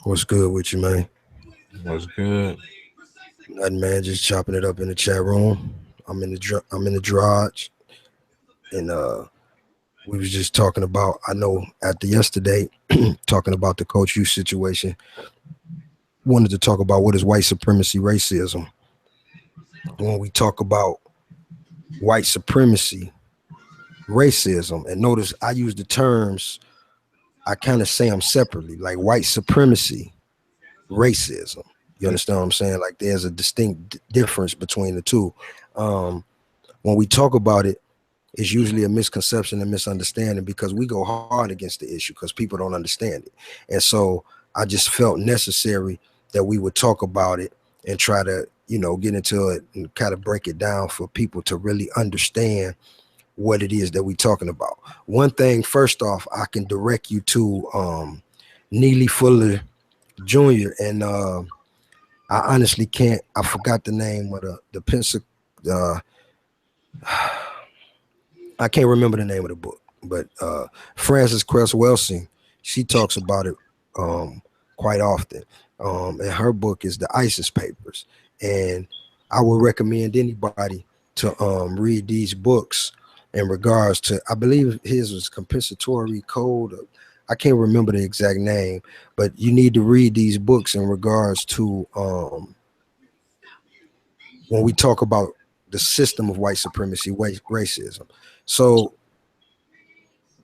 What's good with you, man? Was good. Nothing, man. Just chopping it up in the chat room. I'm in the garage, and we was just talking about. I know after yesterday, talking about the Coach U situation. Wanted to talk about what is white supremacy, racism. When we talk about white supremacy, racism, and notice I use the terms. I kind of say them separately, like white supremacy, racism. You understand what I'm saying? Like there's a distinct difference between the two. Um, when we talk about it, it's usually a misconception and misunderstanding because we go hard against the issue because people don't understand it. And so I just felt necessary that we would talk about it and try to, get into it and kind of break it down for people to really understand what it is that we're talking about. One thing, first off, I can direct you to Neely Fuller Jr. and I honestly can't. I forgot the name of the pencil. Uh, I can't remember the name of the book, but Frances Cress Welsing, she talks about it um, quite often. And her book is the ISIS Papers, and I would recommend anybody to read these books in regards to. I believe his was compensatory code. I can't remember the exact name, but you need to read these books in regards to when we talk about the system of white supremacy, white racism. So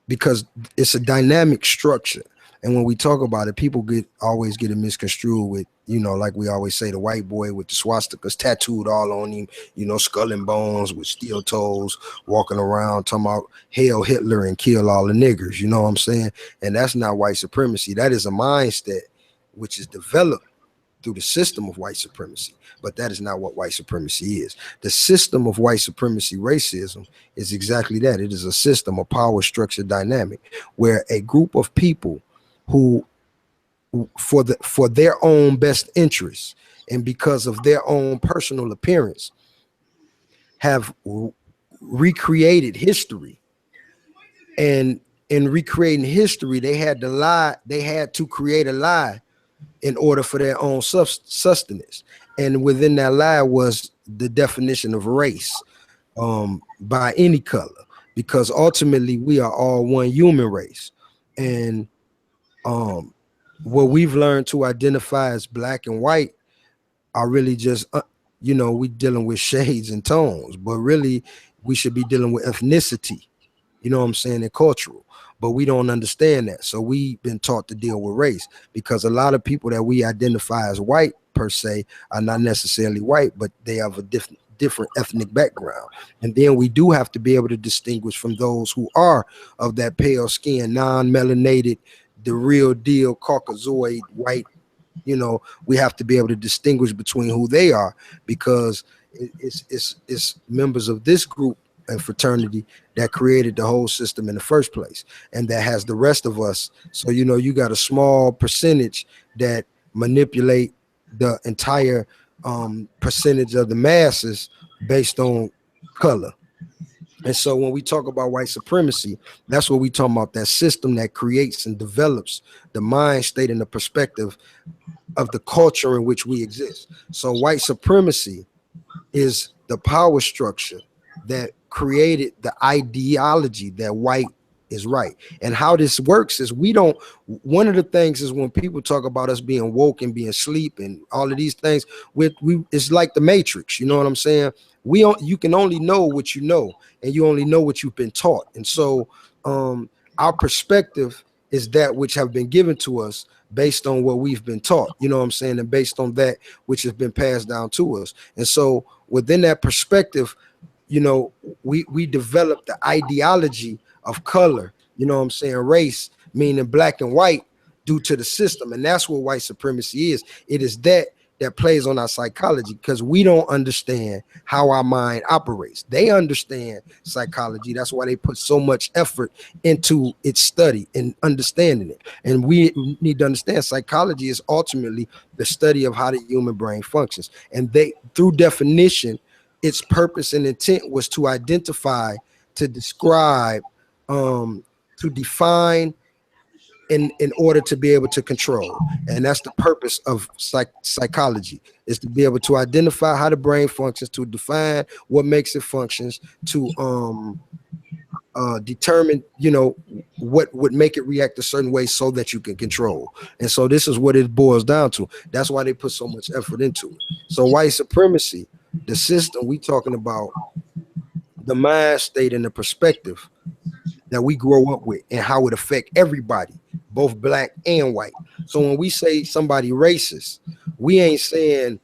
because it's a dynamic structure. And when we talk about it, people always get it misconstrued with, like we always say, the white boy with the swastikas tattooed all on him, skull and bones with steel toes, walking around talking about hail Hitler and kill all the niggers. You know what I'm saying? And that's not white supremacy. That is a mindset which is developed through the system of white supremacy. But that is not what white supremacy is. The system of white supremacy racism is exactly that. It is a system, a power structure dynamic, where a group of people who for their own best interests and because of their own personal appearance have recreated history. And in recreating history, they had to create a lie in order for their own sustenance. And within that lie was the definition of race by any color, because ultimately we are all one human race. And um, what we've learned to identify as black and white are really just, we dealing with shades and tones, but really we should be dealing with ethnicity, you know what I'm saying, and cultural. But we don't understand that. So we've been taught to deal with race because a lot of people that we identify as white per se are not necessarily white, but they have a different ethnic background. And then we do have to be able to distinguish from those who are of that pale skin, non-melanated, the real deal Caucasoid white. We have to be able to distinguish between who they are because it's members of this group and fraternity that created the whole system in the first place, and that has the rest of us. So you got a small percentage that manipulate the entire percentage of the masses based on color. And so when we talk about white supremacy, that's what we talking about, that system that creates and develops the mind state and the perspective of the culture in which we exist. So white supremacy is the power structure that created the ideology that white is right. And how this works is one of the things is when people talk about us being woke and being asleep and all of these things, we it's like the Matrix, you know what I'm saying? You can only know what you know, and you only know what you've been taught. And so our perspective is that which have been given to us based on what we've been taught, you know what I'm saying, and based on that which has been passed down to us. And so within that perspective, we develop the ideology of color, you know what I'm saying, race, meaning black and white, due to the system. And that's what white supremacy is. It is that plays on our psychology because we don't understand how our mind operates. They understand psychology. That's why they put so much effort into its study and understanding it. And we need to understand psychology is ultimately the study of how the human brain functions. And through definition, its purpose and intent was to identify, to describe, to define in order to be able to control. And that's the purpose of psychology, is to be able to identify how the brain functions, to define what makes it functions, to determine, what would make it react a certain way so that you can control. And so this is what it boils down to. That's why they put so much effort into it. So white supremacy, the system we talking about, the mind state and the perspective that we grow up with and how it affect everybody, both black and white. So when we say somebody racist, we ain't saying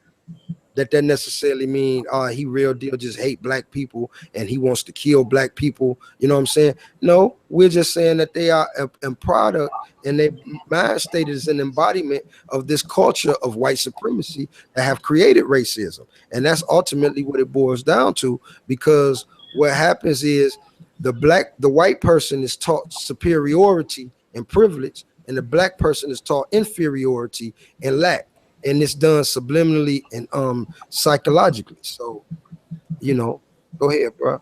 that necessarily mean he real deal just hate black people and he wants to kill black people. You know what I'm saying? No, we're just saying that they are a product, and their mind state is an embodiment of this culture of white supremacy that have created racism. And that's ultimately what it boils down to, because what happens is the white person is taught superiority and privilege, and the black person is taught inferiority and lack. And it's done subliminally and psychologically. So, go ahead, bro.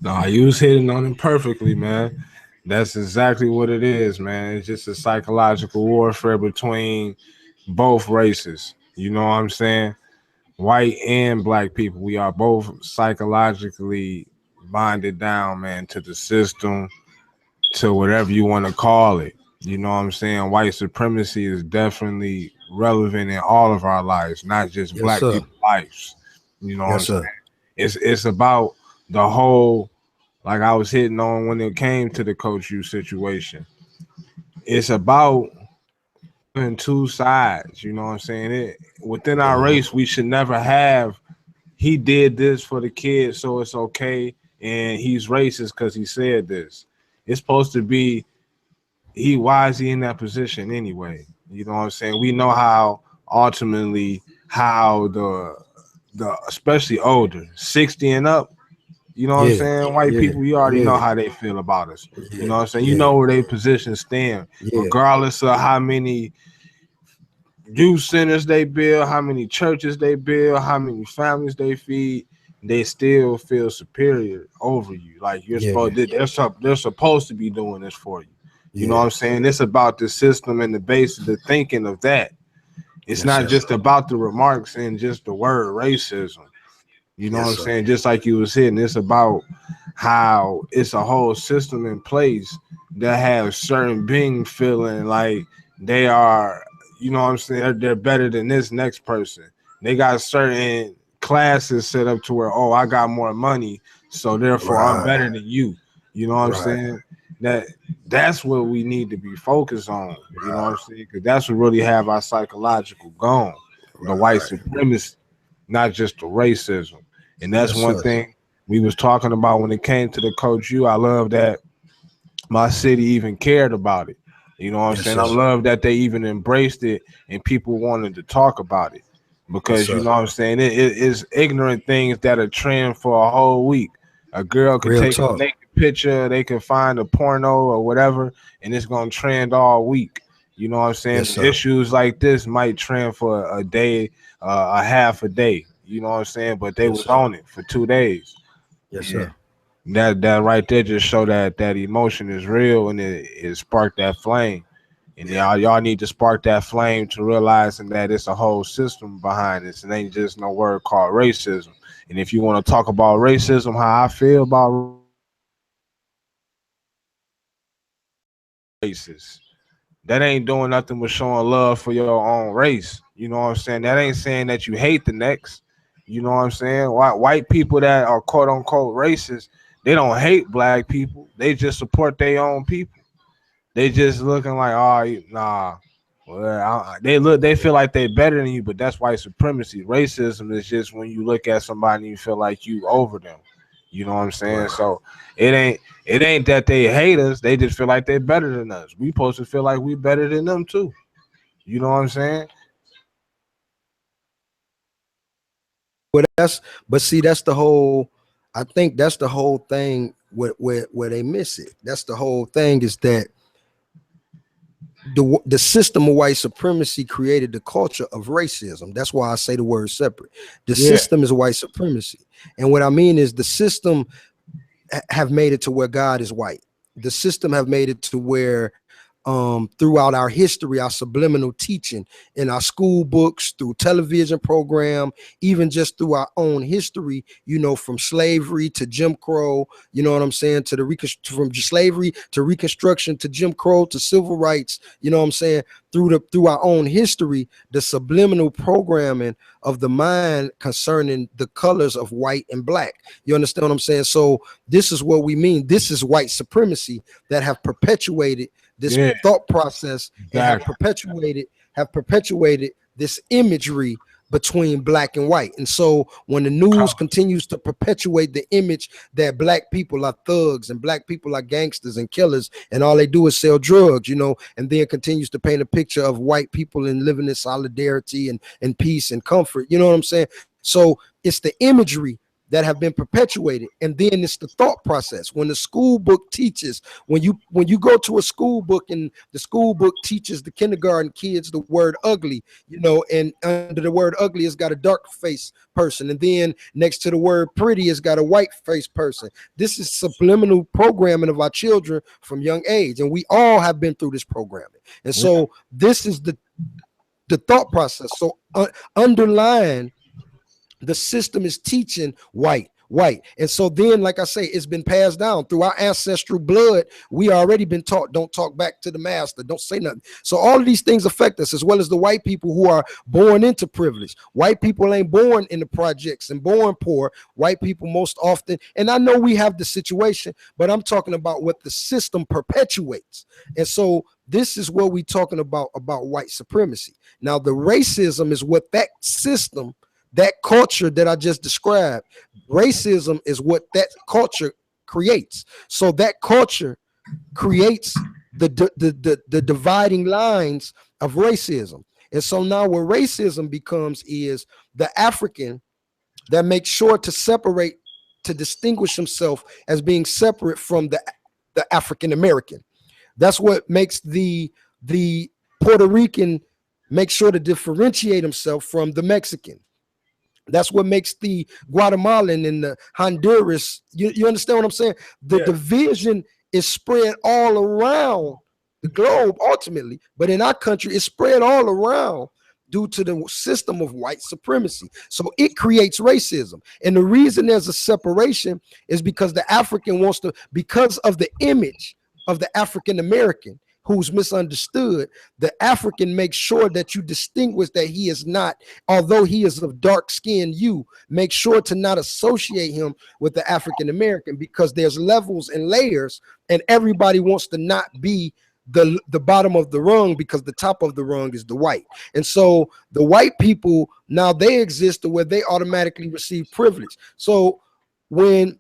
No, you was hitting on it perfectly, man. That's exactly what it is, man. It's just a psychological warfare between both races. You know what I'm saying? White and black people, we are both psychologically bonded down, man, to the system, to whatever you want to call it. You know what I'm saying? White supremacy is definitely relevant in all of our lives, not just Yes, black sir. people's lives. You know what I'm Yes, saying? sir. It's about the whole, like I was hitting on when it came to the Coach U situation. It's about two sides, you know what I'm saying? Within our race, we should never have he did this for the kids, so it's okay, and he's racist because he said this. It's supposed to be why is he in that position anyway? You know what I'm saying? We know how ultimately how the especially older 60 and up, you know what I'm Yeah, saying? White yeah, people, you already know yeah, how they feel about us. You yeah, know what I'm saying? You yeah, know where they positions stand, yeah, regardless of how many youth centers they build, how many churches they build, how many families they feed, they still feel superior over you. Like you're yeah, supposed they're supposed to be doing this for you. You know what yeah. I'm saying? It's about the system and the base of the thinking of that. It's Yes, not sir. just about the remarks and just the word racism. You know what Yes, I'm sir. saying? Just like you was hitting, it's about how it's a whole system in place that have certain beings feeling like they are, you know what I'm saying, they're better than this next person. They got certain classes set up to where, oh, I got more money, so therefore I'm Right, better than you. You know what I'm right, saying? That's what we need to be focused on. You know what I'm right, saying? Because that's what really have our psychological gone. The white right. supremacy, not just the racism. And that's Yes, one sir. thing we was talking about when it came to the Coach U. I love that my city even cared about it. You know what I'm Yes, saying? I sir. love that they even embraced it and people wanted to talk about it. Yes, Because you sir. know what I'm saying? It is ignorant things that are trend for a whole week. A girl could Real take a talk. naked picture, they can find a porno or whatever, and it's gonna trend all week. You know what I'm saying? Yes, sir. Issues like this might trend for a day, a half a day. You know what I'm saying? But they Yes, was sir. on it for 2 days. Yes, And sir. that right there just show that emotion is real and it sparked that flame. And Yeah. y'all need to spark that flame to realizing that it's a whole system behind this. It ain't just no word called racism. And if you want to talk about racism, how I feel about races, that ain't doing nothing but showing love for your own race. You know what I'm saying? That ain't saying that you hate the next. You know what I'm saying? White people that are quote unquote racist, they don't hate black people. They just support their own people. They just looking like, oh, nah. Well, they feel like they better than you, but that's white supremacy. Racism is just when you look at somebody and you feel like you over them. You know what I'm saying? Right. So it ain't that they hate us. They just feel like they're better than us. We supposed to feel like we better than them too. You know what I'm saying? But see, that's the whole. I think that's the whole thing where they miss it. That's the whole thing, is that the system of white supremacy created the culture of racism. That's why I say the word separate. The Yeah. system is white supremacy, and what I mean is the system have made it to where God is white. The system have made it to where throughout our history, our subliminal teaching in our school books, through television program, even just through our own history, you know, from slavery to Jim Crow, you know what I'm saying, to from slavery to Reconstruction to Jim Crow to civil rights, you know what I'm saying, through our own history, the subliminal programming of the mind concerning the colors of white and black. You understand what I'm saying? So this is what we mean. This is white supremacy that have perpetuated this Yeah, thought process and exactly. have perpetuated this imagery between black and white. And so when the news continues to perpetuate the image that black people are thugs and black people are gangsters and killers and all they do is sell drugs, you know, and then continues to paint a picture of white people and living in solidarity and peace and comfort, you know what I'm saying? So it's the imagery that have been perpetuated, and then it's the thought process. When the school book teaches, when you go to a school book and the school book teaches the kindergarten kids the word ugly, you know, and under the word ugly it's got a dark face person, and then next to the word pretty it's got a white face person. This is subliminal programming of our children from young age, and we all have been through this programming. And so this is the thought process. So underlying the system is teaching white. And so then, like I say, it's been passed down through our ancestral blood. We already been taught, don't talk back to the master, don't say nothing. So all of these things affect us, as well as the white people who are born into privilege. White people ain't born in the projects and born poor. White people most often, and I know we have the situation, but I'm talking about what the system perpetuates. And so this is what we're talking about white supremacy. Now, the racism is what that system, that culture that I just described, racism is what that culture creates. So that culture creates the dividing lines of racism. And so now what racism becomes is the African that makes sure to separate, to distinguish himself as being separate from the African American. That's what makes the Puerto Rican make sure to differentiate himself from the Mexican. That's what makes the Guatemalan and the Honduras, you understand what I'm saying? The division is spread all around the globe ultimately, but in our country, it's spread all around due to the system of white supremacy. So it creates racism. And the reason there's a separation is because the African wants to, because of the image of the African American, who's misunderstood, the African makes sure that you distinguish that he is not, although he is of dark skin, you make sure to not associate him with the African American, because there's levels and layers, and everybody wants to not be the bottom of the rung, because the top of the rung is the white. And so the white people, now they exist to where they automatically receive privilege. So when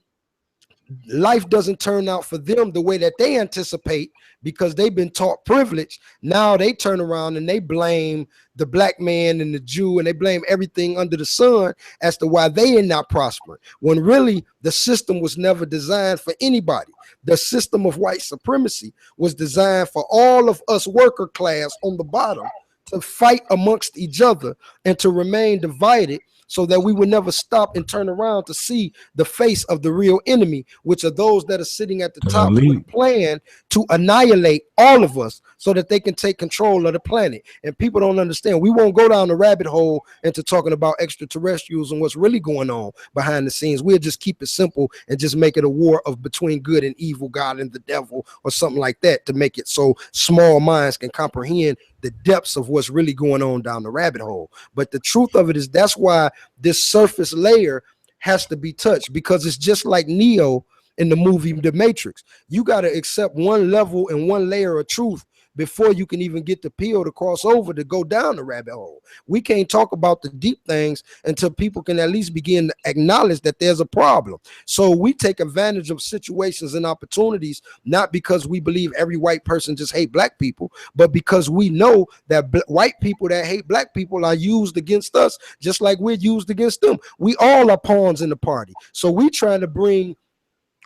life doesn't turn out for them the way that they anticipate, because they've been taught privilege, now they turn around and they blame the black man and the Jew, and they blame everything under the sun as to why they are not prospering, when really the system was never designed for anybody. The system of white supremacy was designed for all of us worker class on the bottom to fight amongst each other and to remain divided, so that we would never stop and turn around to see the face of the real enemy, which are those that are sitting at the top with a plan to annihilate all of us so that they can take control of the planet. And people don't understand. We won't go down the rabbit hole into talking about extraterrestrials and what's really going on behind the scenes. We'll just keep it simple and just make it a war of between good and evil, God and the devil, or something like that, to make it so small minds can comprehend the depths of what's really going on down the rabbit hole. But the truth of it is, that's why this surface layer has to be touched, because it's just like Neo in the movie The Matrix. You got to accept one level and one layer of truth before you can even get the peel to cross over to go down the rabbit hole. We can't talk about the deep things until people can at least begin to acknowledge that there's a problem. So we take advantage of situations and opportunities, not because we believe every white person just hate black people, but because we know that white people that hate black people are used against us, just like we're used against them. We all are pawns in the party. So we trying to bring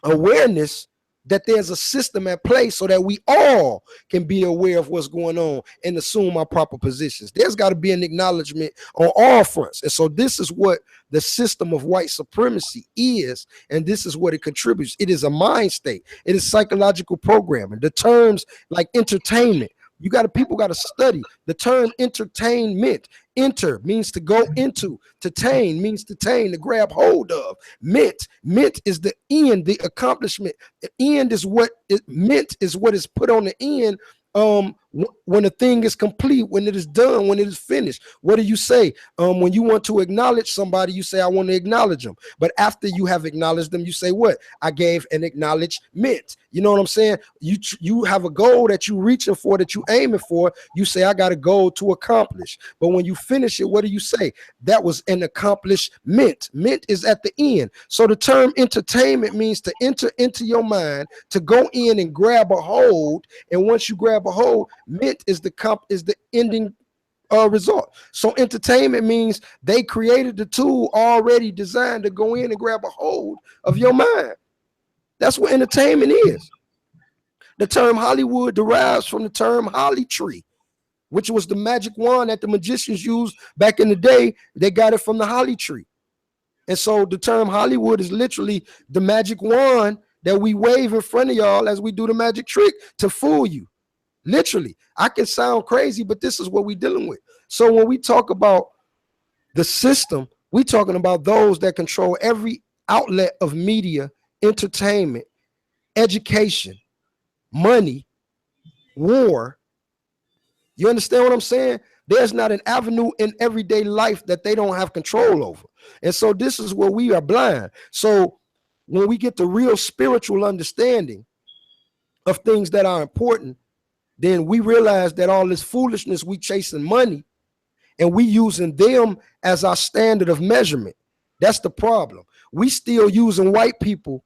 awareness that there's a system at play so that we all can be aware of what's going on and assume our proper positions. There's got to be an acknowledgement on all fronts. And so this is what the system of white supremacy is, and this is what it contributes. It is a mind state. It is psychological programming. The terms like entertainment, people got to study the term entertainment. Enter means to go into. To tame means to tame, to grab hold of. Mint is the end, the accomplishment. The end is what it meant, is what is put on the end. When a thing is complete, when it is done, when it is finished. What do you say? When you want to acknowledge somebody, you say, I want to acknowledge them. But after you have acknowledged them, you say what? I gave an acknowledgement. You know what I'm saying? You have a goal that you reaching for, that you aiming for. You say, I got a goal to accomplish. But when you finish it, what do you say? That was an accomplishment. Mint is at the end. So the term entertainment means to enter into your mind, to go in and grab a hold. And once you grab a hold, mint is the ending result. So entertainment means they created the tool already designed to go in and grab a hold of your mind. That's what entertainment is. The term Hollywood derives from the term holly tree, which was the magic wand that the magicians used back in the day. They got it from the holly tree. And so the term Hollywood is literally the magic wand that we wave in front of y'all as we do the magic trick to fool you. Literally, I can sound crazy, but this is what we're dealing with. So when we talk about the system, we're talking about those that control every outlet of media, entertainment, education, money, war. You understand what I'm saying? There's not an avenue in everyday life that they don't have control over. And so this is where we are blind. So when we get the real spiritual understanding of things that are important, then we realize that all this foolishness, we chasing money and we using them as our standard of measurement. That's the problem. We still using white people,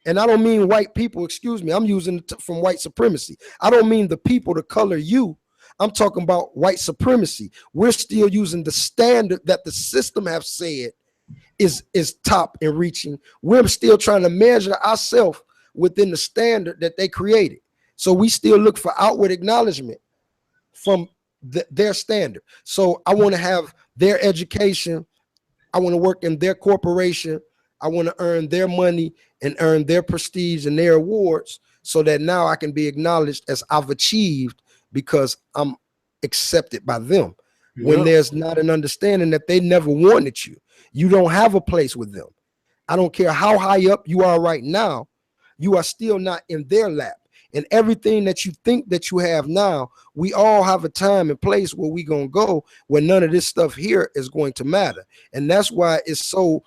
and I don't mean white people, excuse me, I'm using it from white supremacy. I don't mean the people, the color you. I'm talking about white supremacy. We're still using the standard that the system have said is top and reaching. We're still trying to measure ourselves within the standard that they created. So we still look for outward acknowledgement from their standard. So I want to have their education. I want to work in their corporation. I want to earn their money and earn their prestige and their awards so that now I can be acknowledged as I've achieved because I'm accepted by them. When there's not an understanding that they never wanted you. You don't have a place with them. I don't care how high up you are right now, you are still not in their lap. And everything that you think that you have now, we all have a time and place where we gonna go where none of this stuff here is going to matter. And that's why it's so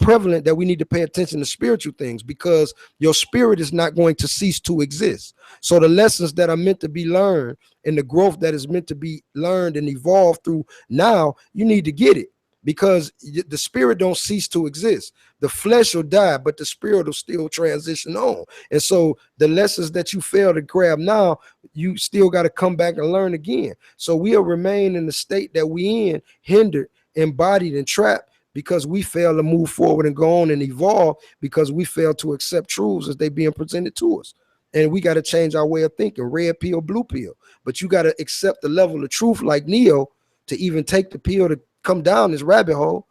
prevalent that we need to pay attention to spiritual things, because your spirit is not going to cease to exist. So the lessons that are meant to be learned and the growth that is meant to be learned and evolved through now, you need to get it, because the spirit don't cease to exist. The flesh will die, but the spirit will still transition on. And so the lessons that you fail to grab now, you still got to come back and learn again. So we'll remain in the state that we in, hindered, embodied, and trapped, because we fail to move forward and go on and evolve, because we fail to accept truths as they being presented to us. And we got to change our way of thinking, red pill, blue pill. But you got to accept the level of truth like Neo to even take the pill to come down this rabbit hole.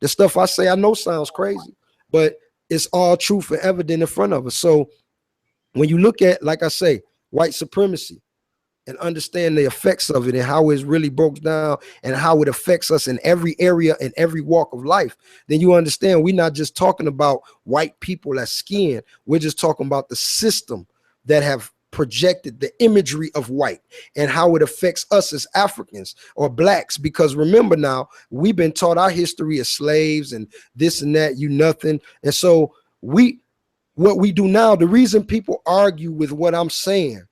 The stuff I say, I know sounds crazy, but it's all truth and evident in front of us. So when you look at, like I say, white supremacy and understand the effects of it and how it's really broke down and how it affects us in every area and every walk of life, then you understand we're not just talking about white people as skin. We're just talking about the system that have projected the imagery of white and how it affects us as Africans or blacks. Because remember now, we've been taught our history as slaves and this and that, you nothing. And so what we do now, the reason people argue with what I'm saying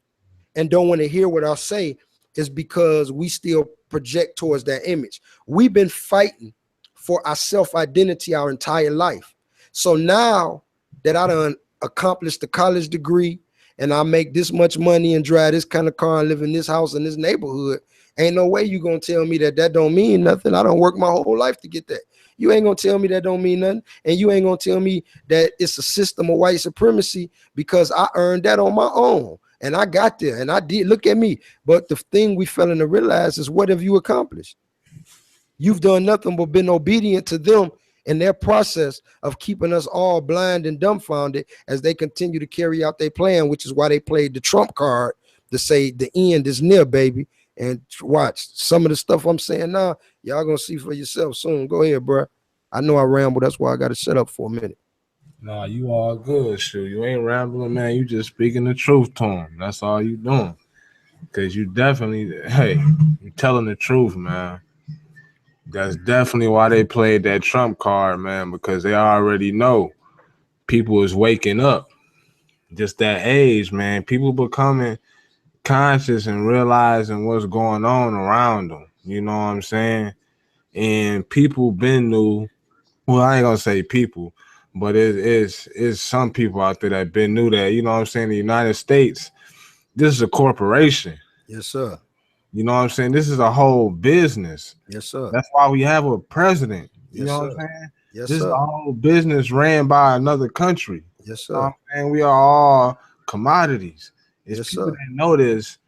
and don't want to hear what I say is because we still project towards that image. We've been fighting for our self-identity our entire life. So now that I done accomplished the college degree and I make this much money and drive this kind of car and live in this house in this neighborhood, ain't no way you gonna tell me that that don't mean nothing. I don't work my whole life to get that. You ain't gonna tell me that don't mean nothing, and you ain't gonna tell me that it's a system of white supremacy because I earned that on my own and I got there and I did. Look at me. But the thing we failing to realize is, what have you accomplished? You've done nothing but been obedient to them in their process of keeping us all blind and dumbfounded as they continue to carry out their plan, which is why they played the Trump card to say the end is near, baby. And watch some of the stuff I'm saying now, y'all gonna see for yourself soon. Go ahead, bro. I know I ramble. That's why I got to shut up for a minute. Nah, you all good, shoot. You ain't rambling, man. You just speaking the truth to him. That's all you doing. Cause you definitely, hey, you telling the truth, man. That's definitely why they played that Trump card, man. Because they already know people is waking up. Just that age, man. People becoming conscious and realizing what's going on around them. You know what I'm saying? And people been new. Well, I ain't gonna say people, but it's some people out there that been knew that. You know what I'm saying? The United States, this is a corporation. Yes, sir. You know what I'm saying? This is a whole business. Yes, sir. That's why we have a president. You Yes, know what sir. I'm saying? Yes, This is a sir. whole business ran by another country. Yes, You know what sir. I'm saying? We are all commodities. It's Yes, people sir. that know this,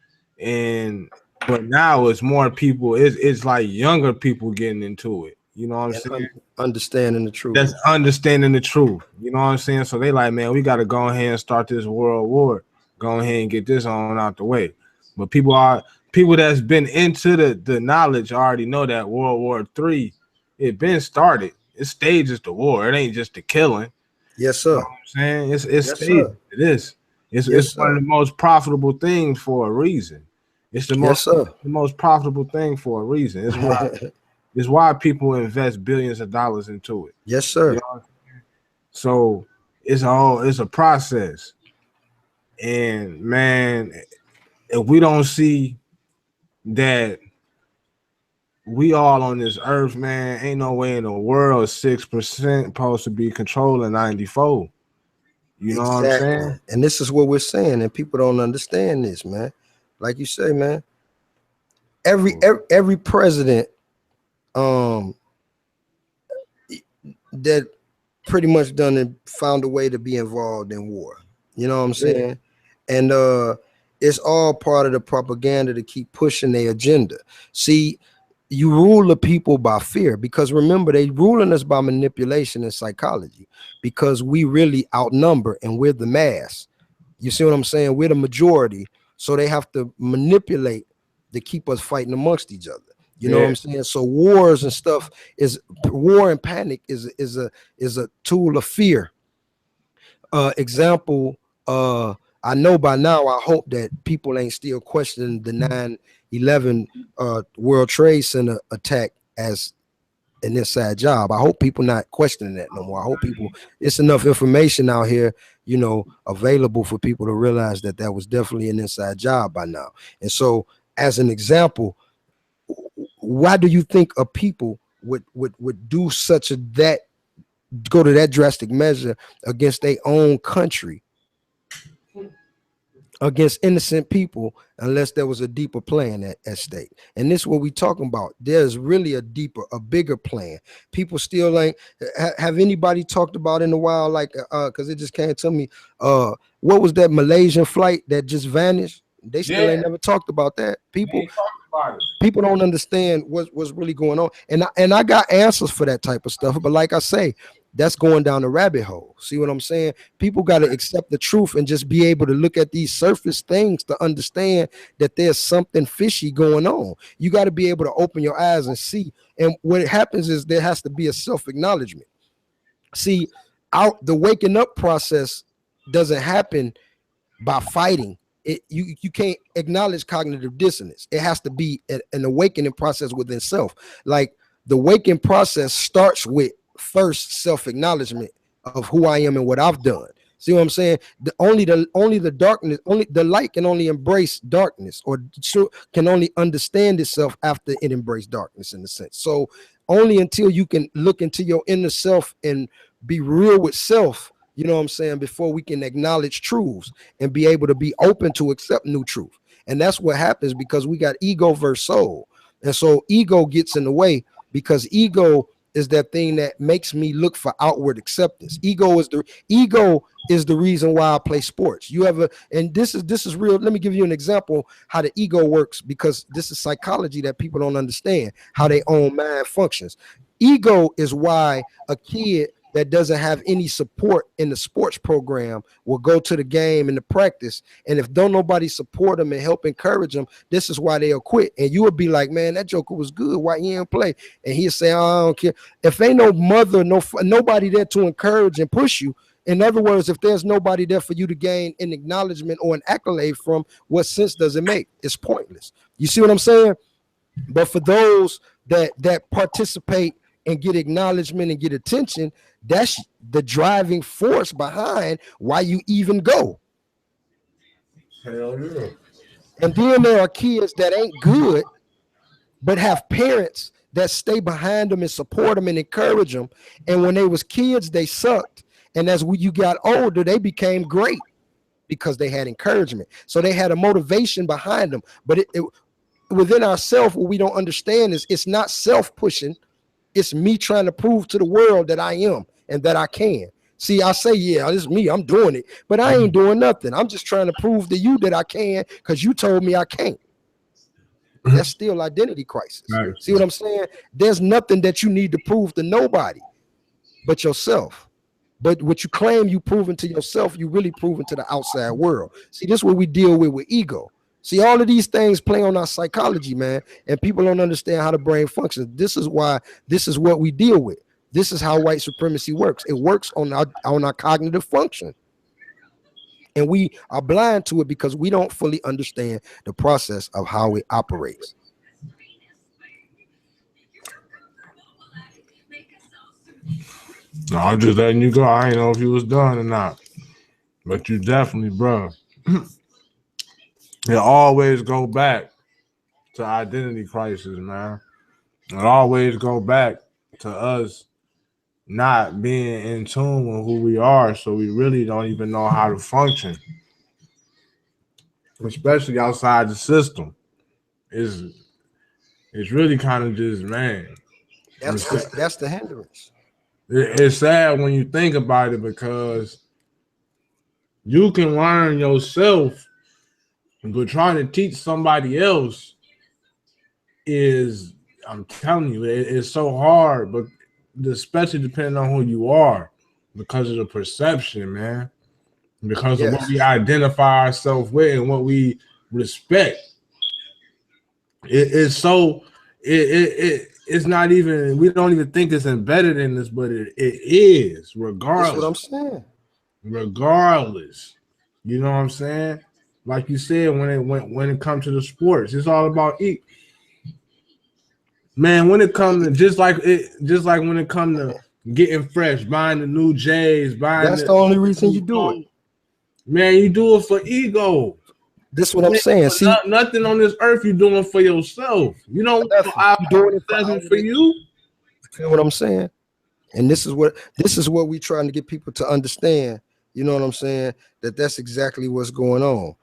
and but now it's more people. It's like younger people getting into it. You know what I'm And saying? understanding the truth. That's understanding the truth. You know what I'm saying? So they like, man, we got to go ahead and start this world war. Go ahead and get this on out the way. But people that's been into the knowledge already know that World War III, it been started. It stages the war. It ain't just the killing. Yes, You know sir. what I'm saying? It's Yes, stages. sir. It is. It's Yes, one of sir. the most profitable things for a reason. It's Yes, sir. the most profitable thing for a reason. It's why people invest billions of dollars into it. Yes, You sir. know, so it's a process. And man, if we don't see that we all on this earth, man, ain't no way in the world 6% supposed to be controlling 94. You know what I'm Exactly. saying? And this is what we're saying, and people don't understand this, man. Like you say, man, every president um that pretty much done and found a way to be involved in war. You know what I'm Yeah. saying? And it's all part of the propaganda to keep pushing their agenda. See, you rule the people by fear, because remember, they ruling us by manipulation and psychology, because we really outnumber and we're the mass. You see what I'm saying? We're the majority, so they have to manipulate to keep us fighting amongst each other. You know what Yeah. I'm saying? So wars and stuff is war and panic is a tool of fear. Example, I know by now, I hope that people ain't still questioning the 9/11 World Trade Center attack as an inside job. I hope people not questioning that no more. I hope people, it's enough information out here, available for people to realize that that was definitely an inside job by now. And so, as an example, why do you think a people would do such a that go to that drastic measure against their own country, against innocent people, unless there was a deeper plan at stake? And this is what we talking about. There's really a bigger plan. People still ain't have anybody talked about in a while, like because it just came to me. What was that Malaysian flight that just vanished? They still Yeah. ain't never talked about that. We ain't talking about it. People don't understand what's really going on, and I got answers for that type of stuff, but like I say, that's going down the rabbit hole. See what I'm saying? People got to accept the truth and just be able to look at these surface things to understand that there's something fishy going on. You got to be able to open your eyes and see. And what happens is there has to be a self-acknowledgement. See, out the waking up process doesn't happen by fighting. You can't acknowledge cognitive dissonance. It has to be an awakening process within self. Like, the waking process starts with first self-acknowledgement of who I am and what I've done. See what I'm saying? Only the darkness, only the light can only embrace darkness, or can only understand itself after it embraced darkness, in a sense. So only until you can look into your inner self and be real with self, You know what I'm saying? Before we can acknowledge truths and be able to be open to accept new truth. And that's what happens because we got ego versus soul. And so ego gets in the way because ego is that thing that makes me look for outward acceptance. Ego is the reason why I play sports. You ever, and this is real. Let me give you an example how the ego works, because this is psychology that people don't understand how their own mind functions. Ego is why a kid that doesn't have any support in the sports program will go to the game and the practice. And if don't nobody support them and help encourage them, this is why they'll quit. And you will be like, man, that joker was good. Why he didn't play? And he'll say, oh, I don't care. If ain't no mother, nobody there to encourage and push you. In other words, if there's nobody there for you to gain an acknowledgement or an accolade from, what sense does it make? It's pointless. You see what I'm saying? But for those that participate and get acknowledgement and get attention, that's the driving force behind why you even go. Hell yeah. And then there are kids that ain't good, but have parents that stay behind them and support them and encourage them. And when they was kids, they sucked. And as you got older, they became great because they had encouragement. So they had a motivation behind them. But within ourselves, what we don't understand is it's not self-pushing. It's me trying to prove to the world that I am and that I can. See, I say, yeah, this is me. I'm doing it. But I ain't doing nothing. I'm just trying to prove to you that I can because you told me I can't. That's still identity crisis. Right. See what I'm saying? There's nothing that you need to prove to nobody but yourself. But what you claim you proven to yourself, you really proven to the outside world. See, this is what we deal with ego. See, all of these things play on our psychology, man, and people don't understand how the brain functions. This is why this is what we deal with. This is how white supremacy works. It works on our cognitive function. And we are blind to it because we don't fully understand the process of how it operates. No, I'm just letting you go. I ain't know if you was done or not. But you definitely, bro. It always go back to identity crisis, man. It always go back to us not being in tune with who we are, so we really don't even know how to function, especially outside the system. It's really kind of just, man. That's the hindrance. It's sad when you think about it because you can learn yourself, but trying to teach somebody else is, I'm telling you, it's so hard, but especially depending on who you are, because of the perception, man, because of what we identify ourselves with and what we respect. It's so it's not even, we don't even think it's embedded in this, but it is, regardless. That's what I'm saying. Regardless, you know what I'm saying? Like you said, when it comes to the sports, it's all about eat. Man, when it comes to just like when it comes to getting fresh, buying the new J's, that's the only reason you do it. Man, you do it for ego. This is what I'm saying. See, nothing on this earth you doing for yourself. You know, you doing it for you. You feel what I'm saying? And this is what we're trying to get people to understand. You know what I'm saying? That's exactly what's going on.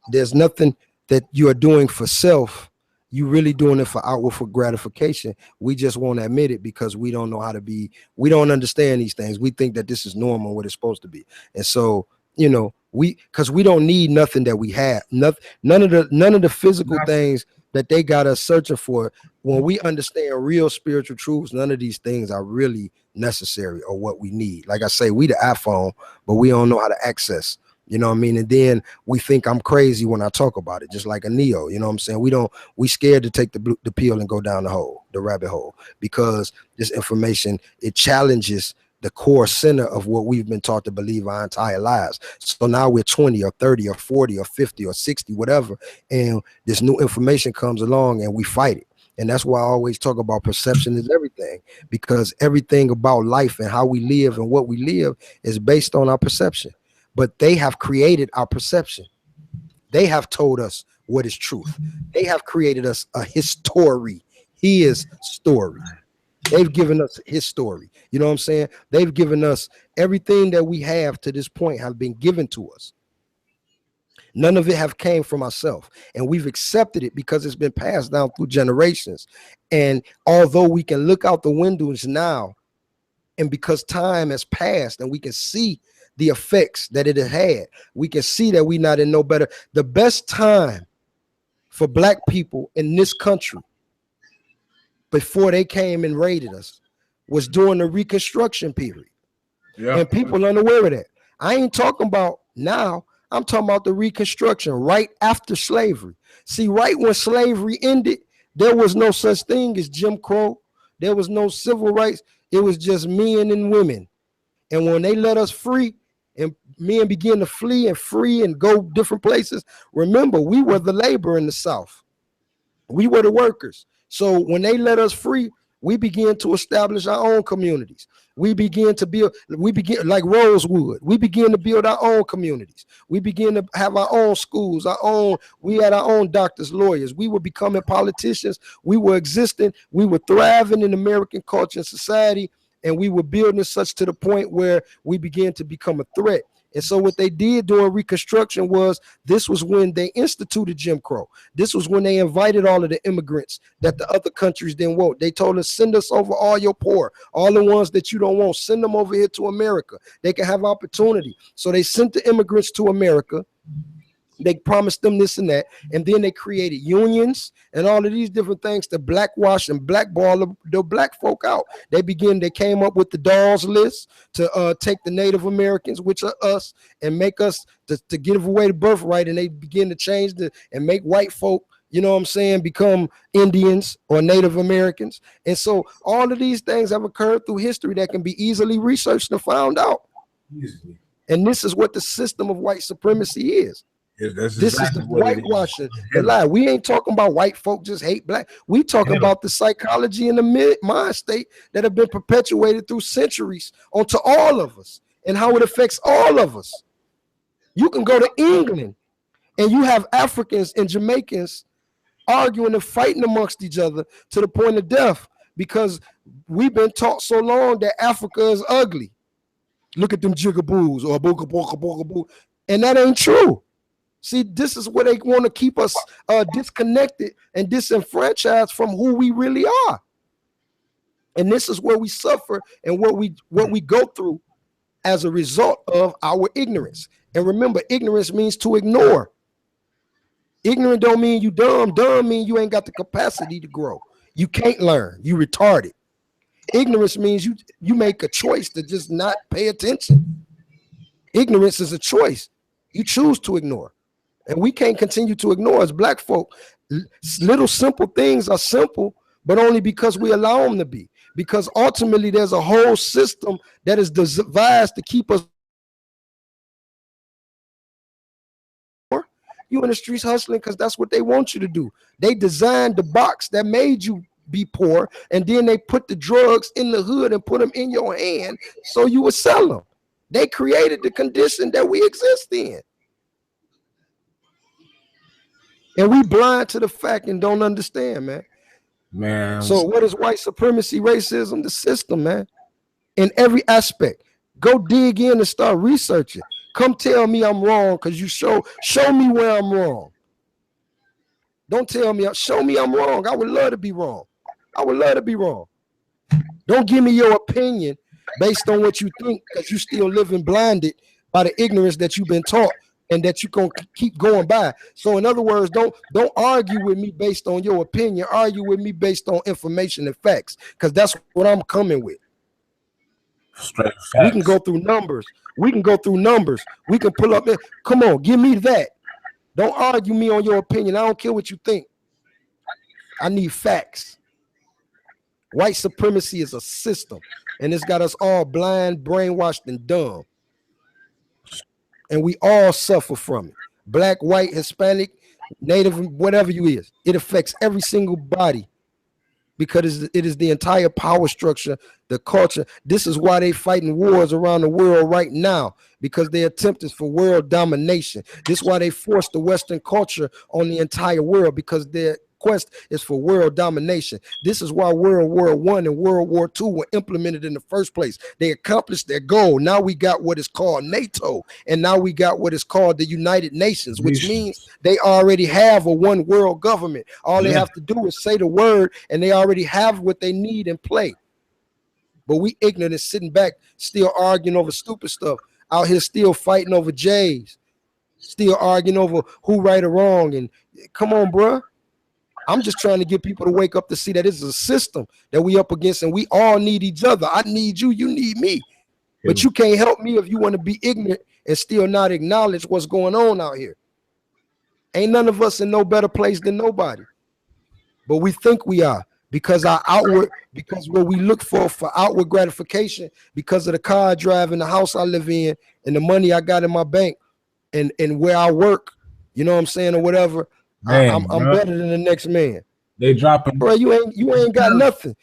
There's nothing that you are doing for self. You really doing it for outward for gratification. We just won't admit it because we don't know how to be. We don't understand these things. We think that this is normal, what it's supposed to be. And so, you know, because we don't need nothing that we have. None of the physical things that they got us searching for. When we understand real spiritual truths, none of these things are really necessary or what we need. Like I say, we the iPhone, but we don't know how to access. You know what I mean? And then we think I'm crazy when I talk about it, just like a Neo. You know what I'm saying? We scared to take the pill and go down the rabbit hole, because this information, it challenges the core center of what we've been taught to believe our entire lives. So now we're 20 or 30 or 40 or 50 or 60, whatever. And this new information comes along and we fight it. And that's why I always talk about perception is everything, because everything about life and how we live and what we live is based on our perception. But they have created our perception. They have told us what is truth. They have created us a history. His story. They've given us his story. You know what I'm saying? They've given us everything that we have to this point have been given to us. None of it have came from ourselves, and we've accepted it because it's been passed down through generations. And although we can look out the windows now, and because time has passed and we can see the effects that it has had, we can see that we're not in no better. The best time for black people in this country before they came and raided us was during the Reconstruction period. Yeah. And people are unaware of that. I ain't talking about now. I'm talking about the Reconstruction right after slavery. See, right when slavery ended, there was no such thing as Jim Crow. There was no civil rights. It was just men and women. And when they let us free and men began to flee and free and go different places, remember, we were the labor in the South. We were the workers. So when they let us free, we began to establish our own communities. We began to build, like Rosewood, we began to build our own communities. We began to have our own schools, we had our own doctors, lawyers. We were becoming politicians. We were existing. We were thriving in American culture and society. And we were building such to the point where we began to become a threat. And so what they did during Reconstruction was, this was when they instituted Jim Crow. This was when they invited all of the immigrants that the other countries didn't want. They told us, send us over all your poor, all the ones that you don't want, send them over here to America. They can have opportunity. So they sent the immigrants to America. They promised them this and that, and then they created unions and all of these different things to blackwash and blackball the black folk out. They came up with the Dawes list to take the Native Americans, which are us, and make us to give away the birthright, and they begin to change and make white folk, you know what I'm saying, become Indians or Native Americans. And so all of these things have occurred through history that can be easily researched and found out. Easily. And this is what the system of white supremacy is. Yeah, this exactly is the whitewashing, the lie. We ain't talking about white folk just hate black. We talking about the psychology and the mind state that have been perpetuated through centuries onto all of us and how it affects all of us. You can go to England and you have Africans and Jamaicans arguing and fighting amongst each other to the point of death because we've been taught so long that Africa is ugly. Look at them jigaboos or booga booga booga boo, and that ain't true. See, this is where they want to keep us disconnected and disenfranchised from who we really are. And this is where we suffer and what we go through as a result of our ignorance. And remember, ignorance means to ignore. Ignorant don't mean you dumb. Dumb mean you ain't got the capacity to grow. You can't learn. You retarded. Ignorance means you make a choice to just not pay attention. Ignorance is a choice. You choose to ignore. And we can't continue to ignore as black folk. Little simple things are simple, but only because we allow them to be. Because ultimately there's a whole system that is devised to keep us. You in the streets hustling because that's what they want you to do. They designed the box that made you be poor, and then they put the drugs in the hood and put them in your hand so you would sell them. They created the condition that we exist in. And we blind to the fact and don't understand, man. So what is white supremacy, racism? The system, man. In every aspect. Go dig in and start researching. Come tell me I'm wrong because you show me where I'm wrong. Don't tell me, show me I'm wrong. I would love to be wrong. I would love to be wrong. Don't give me your opinion based on what you think because you still living blinded by the ignorance that you've been taught and that you're going to keep going by. So in other words, don't argue with me based on your opinion. Argue with me based on information and facts, because that's what I'm coming with. Straight facts. We can go through numbers. We can pull up there. Come on, give me that. Don't argue me on your opinion. I don't care what you think. I need facts. White supremacy is a system, and it's got us all blind, brainwashed, and dumb. And we all suffer from it. Black, white, Hispanic, Native, whatever you is. It affects every single body because it is the entire power structure, the culture. This is why they fighting wars around the world right now, because their attempt is for world domination. This is why they force the Western culture on the entire world, because their quest is for world domination. This is why World War I and World War II were implemented in the first place. They accomplished their goal. Now we got what is called NATO, and now we got what is called the United Nations, which means they already have a one world government. All they have to do is say the word, and they already have what they need in play. But we ignorant and sitting back, still arguing over stupid stuff, out here still fighting over J's, still arguing over who right or wrong. And come on, bruh. I'm just trying to get people to wake up to see that this is a system that we up against, and we all need each other. I need you, you need me. But you can't help me if you want to be ignorant and still not acknowledge what's going on out here. Ain't none of us in no better place than nobody. But we think we are. Because what we look for outward gratification, because of the car I drive and the house I live in and the money I got in my bank and where I work, you know what I'm saying, or whatever, man, I'm better than the next man. They dropping, bro. You ain't got nothing.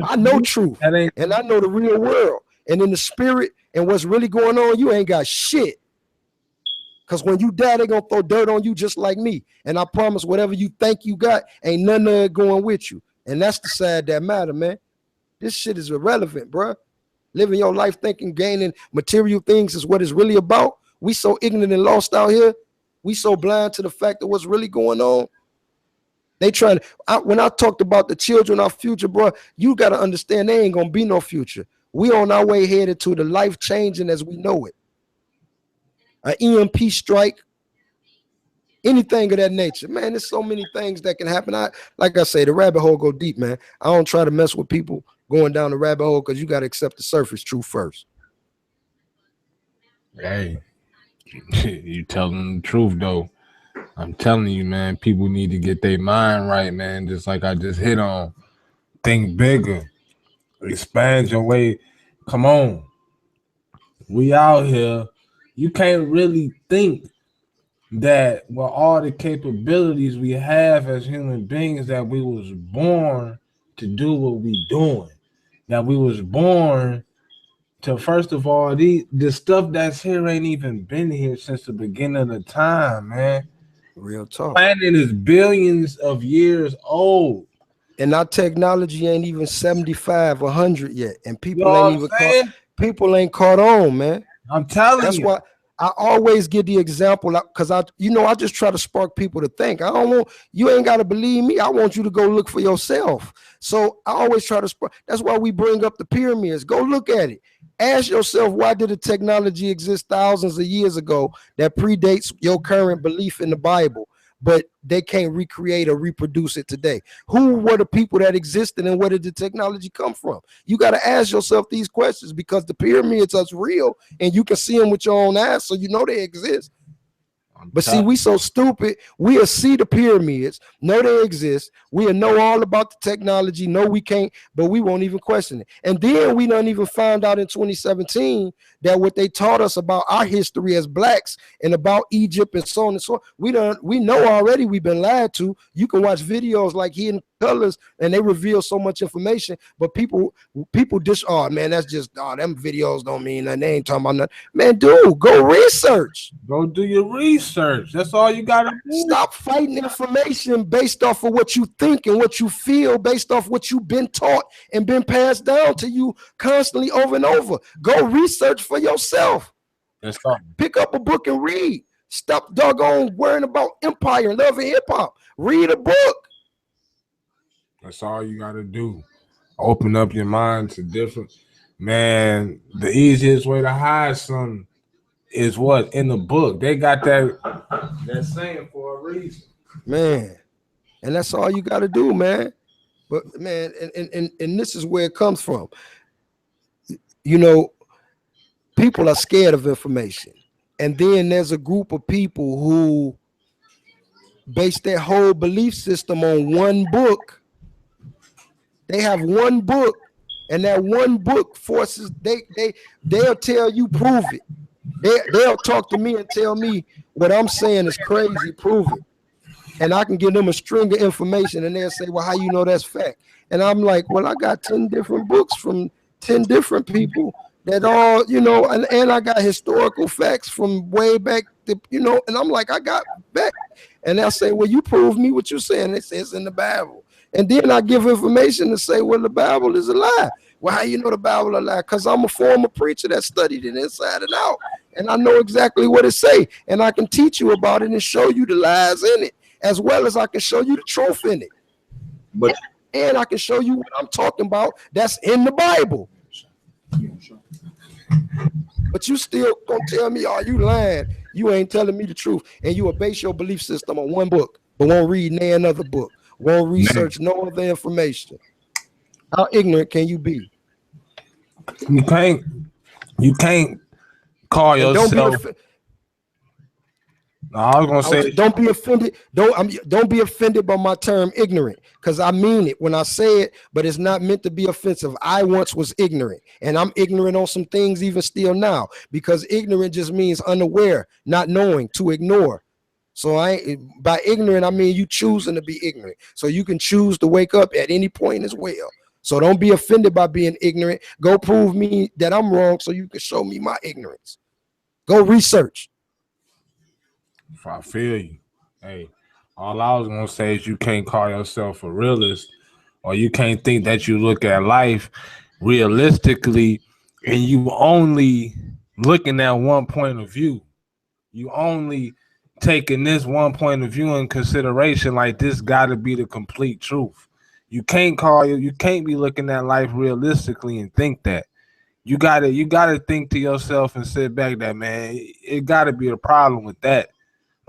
I know truth, and I know the real world, and in the spirit and what's really going on, you ain't got shit. Because when you die, they're gonna throw dirt on you just like me. And I promise, whatever you think you got, ain't none of it going with you. And that's the side that matter, man. This shit is irrelevant, bro. Living your life thinking gaining material things is what it's really about. We so ignorant and lost out here. We so blind to the fact of what's really going on. They trying to, when I talked about the children, our future, bro, you got to understand they ain't going to be no future. We on our way headed to the life changing as we know it. An EMP strike, anything of that nature, man. There's so many things that can happen. Like I say, the rabbit hole go deep, man. I don't try to mess with people going down the rabbit hole because you got to accept the surface truth first. Hey, you telling the truth though. I'm telling you, man. People need to get their mind right, man. Just like I just hit on. Think bigger. Expand your way. Come on. We out here. You can't really think that with all the capabilities we have as human beings, that we was born to do what we doing. That we was born to, first of all, the stuff that's here ain't even been here since the beginning of the time, man. Real talk. The planet is billions of years old. And our technology ain't even 75, 100 yet. And people ain't caught on, man. I'm telling you. That's why I always give the example, because I just try to spark people to think. I don't want, you ain't got to believe me. I want you to go look for yourself. So I always try to spark. That's why we bring up the pyramids. Go look at it. Ask yourself, why did the technology exist thousands of years ago that predates your current belief in the Bible, but they can't recreate or reproduce it today? Who were the people that existed, and where did the technology come from? You got to ask yourself these questions, because the pyramids are real and you can see them with your own eyes, so you know they exist. But see, we so stupid. We'll see the pyramids, know they exist. We'll know all about the technology, know we can't, but we won't even question it. And then we don't even find out in 2017 that what they taught us about our history as blacks and about Egypt and so on and so on, we know already we've been lied to. You can watch videos like Hidden Colors and they reveal so much information, but people oh man, that's just, them videos don't mean nothing. They ain't talking about nothing. Man, dude, go research. Go do your research. That's all you gotta do. Stop fighting information based off of what you think and what you feel, based off what you've been taught and been passed down to you constantly over and over. Go research for yourself. That's all. Pick up a book and read. Stop doggone worrying about empire and love and hip hop. Read a book. That's all you gotta do. Open up your mind to different, man. The easiest way to hide something is what? In the book. They got that saying for a reason, man. And that's all you got to do, man. But man, and this is where it comes from. You know, people are scared of information, and then there's a group of people who base their whole belief system on one book. They have one book, and that one book forces they'll tell you, prove it. They'll talk to me and tell me what I'm saying is crazy, prove it. And I can give them a string of information, and they'll say, well, how you know that's fact? And I'm like, well, I got 10 different books from 10 different people that all, and I got historical facts from way back, and I'm like, I got back. And they'll say, well, you prove me what you're saying. They say it's in the Bible. And then I give information to say, well, the Bible is a lie. Well, how you know the Bible is a lie? Because I'm a former preacher that studied it inside and out. And I know exactly what it say. And I can teach you about it and show you the lies in it, as well as I can show you the truth in it. And I can show you what I'm talking about that's in the Bible. But you still gonna tell me, are you lying? You ain't telling me the truth. And you will base your belief system on one book, but won't read another book, won't research no other information. How ignorant can you be? You can't call yourself. I was gonna say, don't be offended. Don't be offended by my term ignorant, because I mean it when I say it, but it's not meant to be offensive. I once was ignorant, and I'm ignorant on some things even still now, because ignorant just means unaware, not knowing, to ignore. So by ignorant, I mean you choosing to be ignorant. So you can choose to wake up at any point as well. So don't be offended by being ignorant. Go prove me that I'm wrong so you can show me my ignorance. Go research. I feel you. Hey, all I was gonna say is you can't call yourself a realist, or you can't think that you look at life realistically and you only looking at one point of view. You only taking this one point of view in consideration, like this gotta be the complete truth. You can't be looking at life realistically and think that. You gotta think to yourself and sit back that, man, it gotta be a problem with that.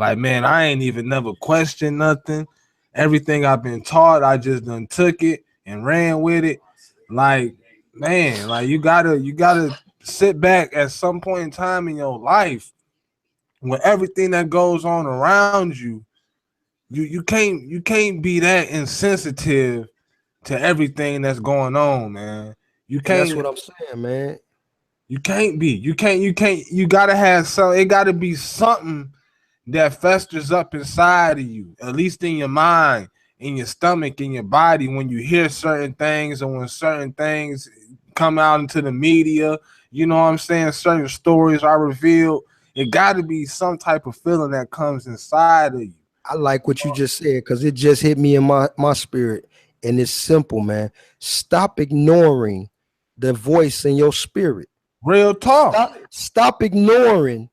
Like, man, I ain't even never questioned nothing. Everything I've been taught, I just done took it and ran with it. Like, man, like you gotta sit back at some point in time in your life when everything that goes on around you, you can't be that insensitive to everything that's going on, man. You can't. And that's what I'm saying, man. You can't be. You can't. You gotta have some. It gotta be something that festers up inside of you, at least in your mind, in your stomach, in your body, when you hear certain things or when certain things come out into the media, you know what I'm saying? Certain stories are revealed. It got to be some type of feeling that comes inside of you. I like what you just said, because it just hit me in my spirit. And it's simple, man. Stop ignoring the voice in your spirit. Real talk. Stop ignoring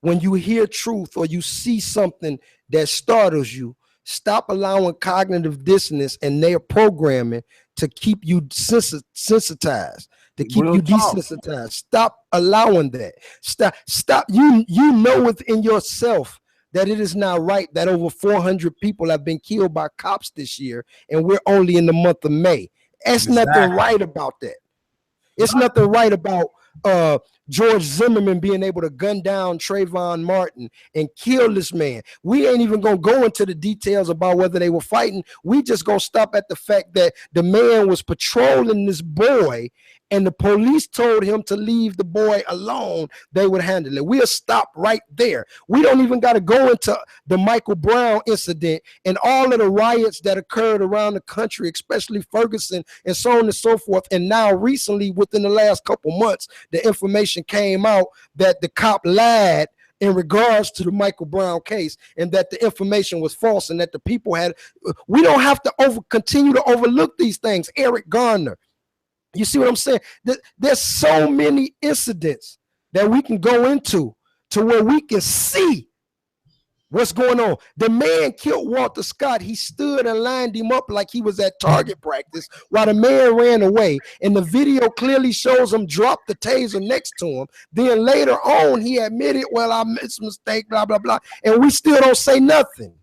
when you hear truth or you see something that startles you. Stop allowing cognitive dissonance and their programming to keep you sensitized, to keep you desensitized. Stop allowing that. Stop. You know within yourself that it is not right that over 400 people have been killed by cops this year, and we're only in the month of May. There's nothing right about that. It's nothing right about George Zimmerman being able to gun down Trayvon Martin and kill this man. We ain't even gonna go into the details about whether they were fighting. We just gonna stop at the fact that the man was patrolling this boy and the police told him to leave the boy alone. They would handle it. We'll stop right there. We don't even got to go into the Michael Brown incident and all of the riots that occurred around the country, especially Ferguson and so on and so forth. And now recently, within the last couple months, the information came out that the cop lied in regards to the Michael Brown case, and that the information was false, and that the people had. We don't have to continue to overlook these things. Eric Garner. You see what I'm saying? There's so many incidents that we can go into to where we can see what's going on. The man killed Walter Scott. He stood and lined him up like he was at target practice while the man ran away. And the video clearly shows him drop the taser next to him. Then later on, he admitted, well, I made a mistake, blah, blah, blah. And we still don't say nothing.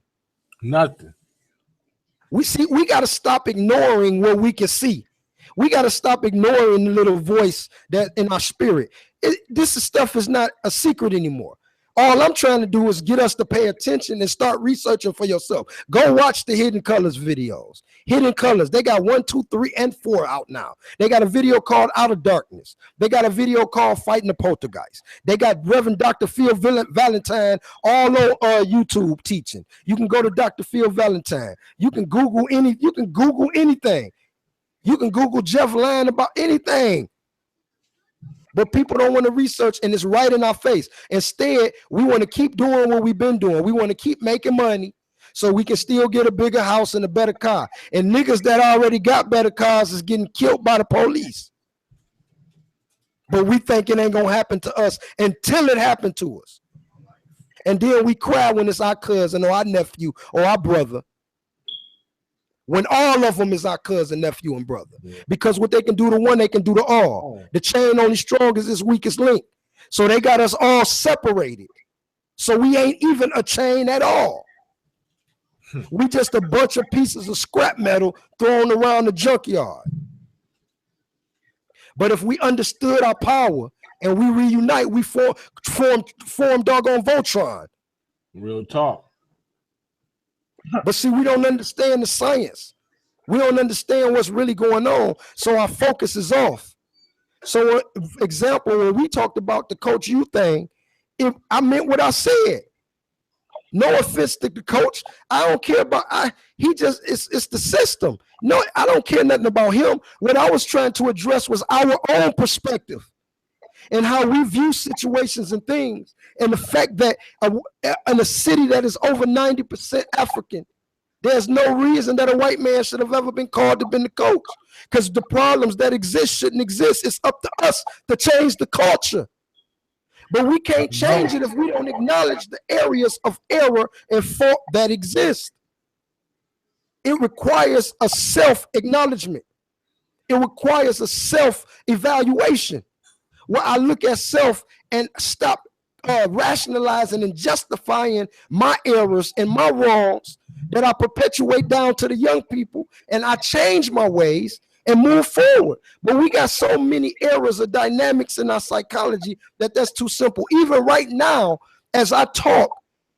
Nothing. We got to stop ignoring what we can see. We got to stop ignoring the little voice that in our spirit. This stuff is not a secret anymore. All I'm trying to do is get us to pay attention and start researching for yourself. Go watch the Hidden Colors videos. Hidden Colors. They got 1, 2, 3, and 4 out now. They got a video called Out of Darkness. They got a video called Fighting the Poltergeist. They got Reverend Dr. Phil Valentine all on YouTube teaching. You can go to Dr. Phil Valentine. You can Google anything. You can Google Jeff lying about anything. But people don't want to research, and it's right in our face. Instead, we want to keep doing what we've been doing. We want to keep making money. so we can still get a bigger house and a better car. And niggas that already got better cars is getting killed by the police. But we think it ain't gonna happen to us until it happened to us. And then we cry when it's our cousin or our nephew or our brother. When all of them is our cousin, nephew, and brother. Because what they can do to one, they can do to all. The chain only strong as its weakest link. So they got us all separated. So we ain't even a chain at all. We just a bunch of pieces of scrap metal thrown around the junkyard. But if we understood our power and we reunite, we form doggone Voltron. Real talk. But see, we don't understand the science. We don't understand what's really going on. So our focus is off. So, example, when we talked about the Coach U thing, if I meant what I said. No offense to the coach. I don't care about it's the system. No, I don't care nothing about him. What I was trying to address was our own perspective and how we view situations and things, and the fact that in a city that is over 90% African, there's no reason that a white man should have ever been called to be the coach, because the problems that exist shouldn't exist. It's up to us to change the culture. But we can't change it if we don't acknowledge the areas of error and fault that exist. It requires a self-acknowledgement. It requires a self-evaluation, where I look at self and stop rationalizing and justifying my errors and my wrongs that I perpetuate down to the young people, and I change my ways and move forward. But we got so many errors of dynamics in our psychology that's too simple. Even right now, as I talk,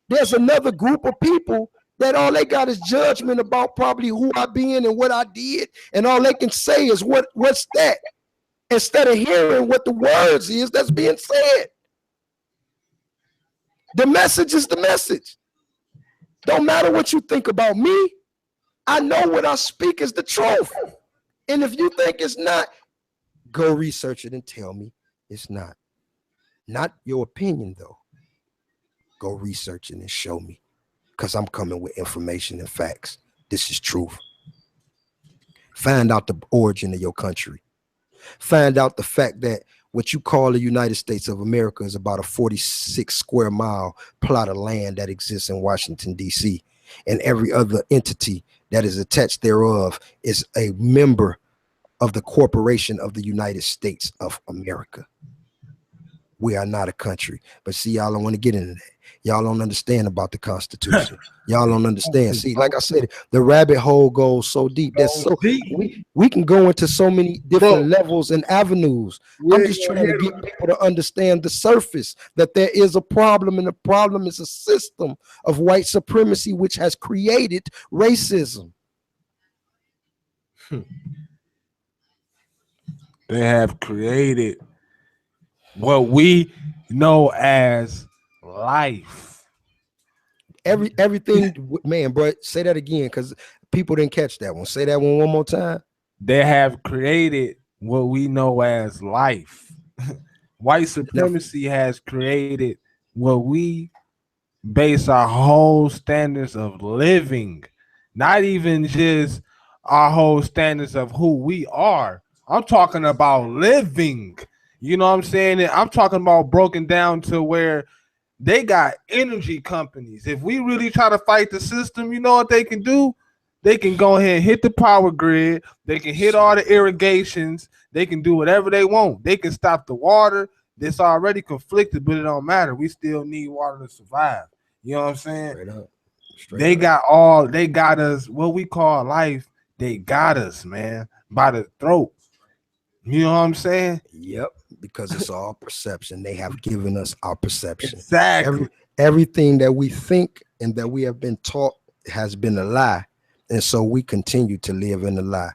there's another group of people that all they got is judgment about probably who I been and what I did, and all they can say is what's that, instead of hearing what the words is that's being said. The message is the message. Don't matter what you think about me. I know what I speak is the truth. And if you think it's not, go research it and tell me it's not. Not your opinion, though. Go research it and show me, because I'm coming with information and facts. This is truth. Find out the origin of your country. Find out the fact that what you call the United States of America is about a 46 square mile plot of land that exists in Washington, D.C. And every other entity that is attached thereof is a member of the corporation of the United States of America. We are not a country. But see, y'all don't want to get into that. Y'all don't understand about the Constitution. Y'all don't understand. See, like I said, the rabbit hole goes so deep. That's so we can go into so many different levels and avenues. I'm just trying to get people to understand the surface, that there is a problem, and the problem is a system of white supremacy which has created racism. They have created what we know as life. Everything, man, bro. Say that again, because people didn't catch that one. Say that one more time. They have created what we know as life. White supremacy has created what we base our whole standards of living, not even just our whole standards of who we are. I'm talking about living. You know what I'm saying? I'm talking about broken down to where they got energy companies. If we really try to fight the system, you know what they can do? They can go ahead and hit the power grid. They can hit all the irrigations. They can do whatever they want. They can stop the water that's already conflicted, but it don't matter. We still need water to survive. You know what I'm saying? Straight up. They got us, what we call life. They got us, man, by the throat. You know what I'm saying? Yep, because it's all perception. They have given us our perception. Exactly. Everything that we think and that we have been taught has been a lie. And so we continue to live in a lie.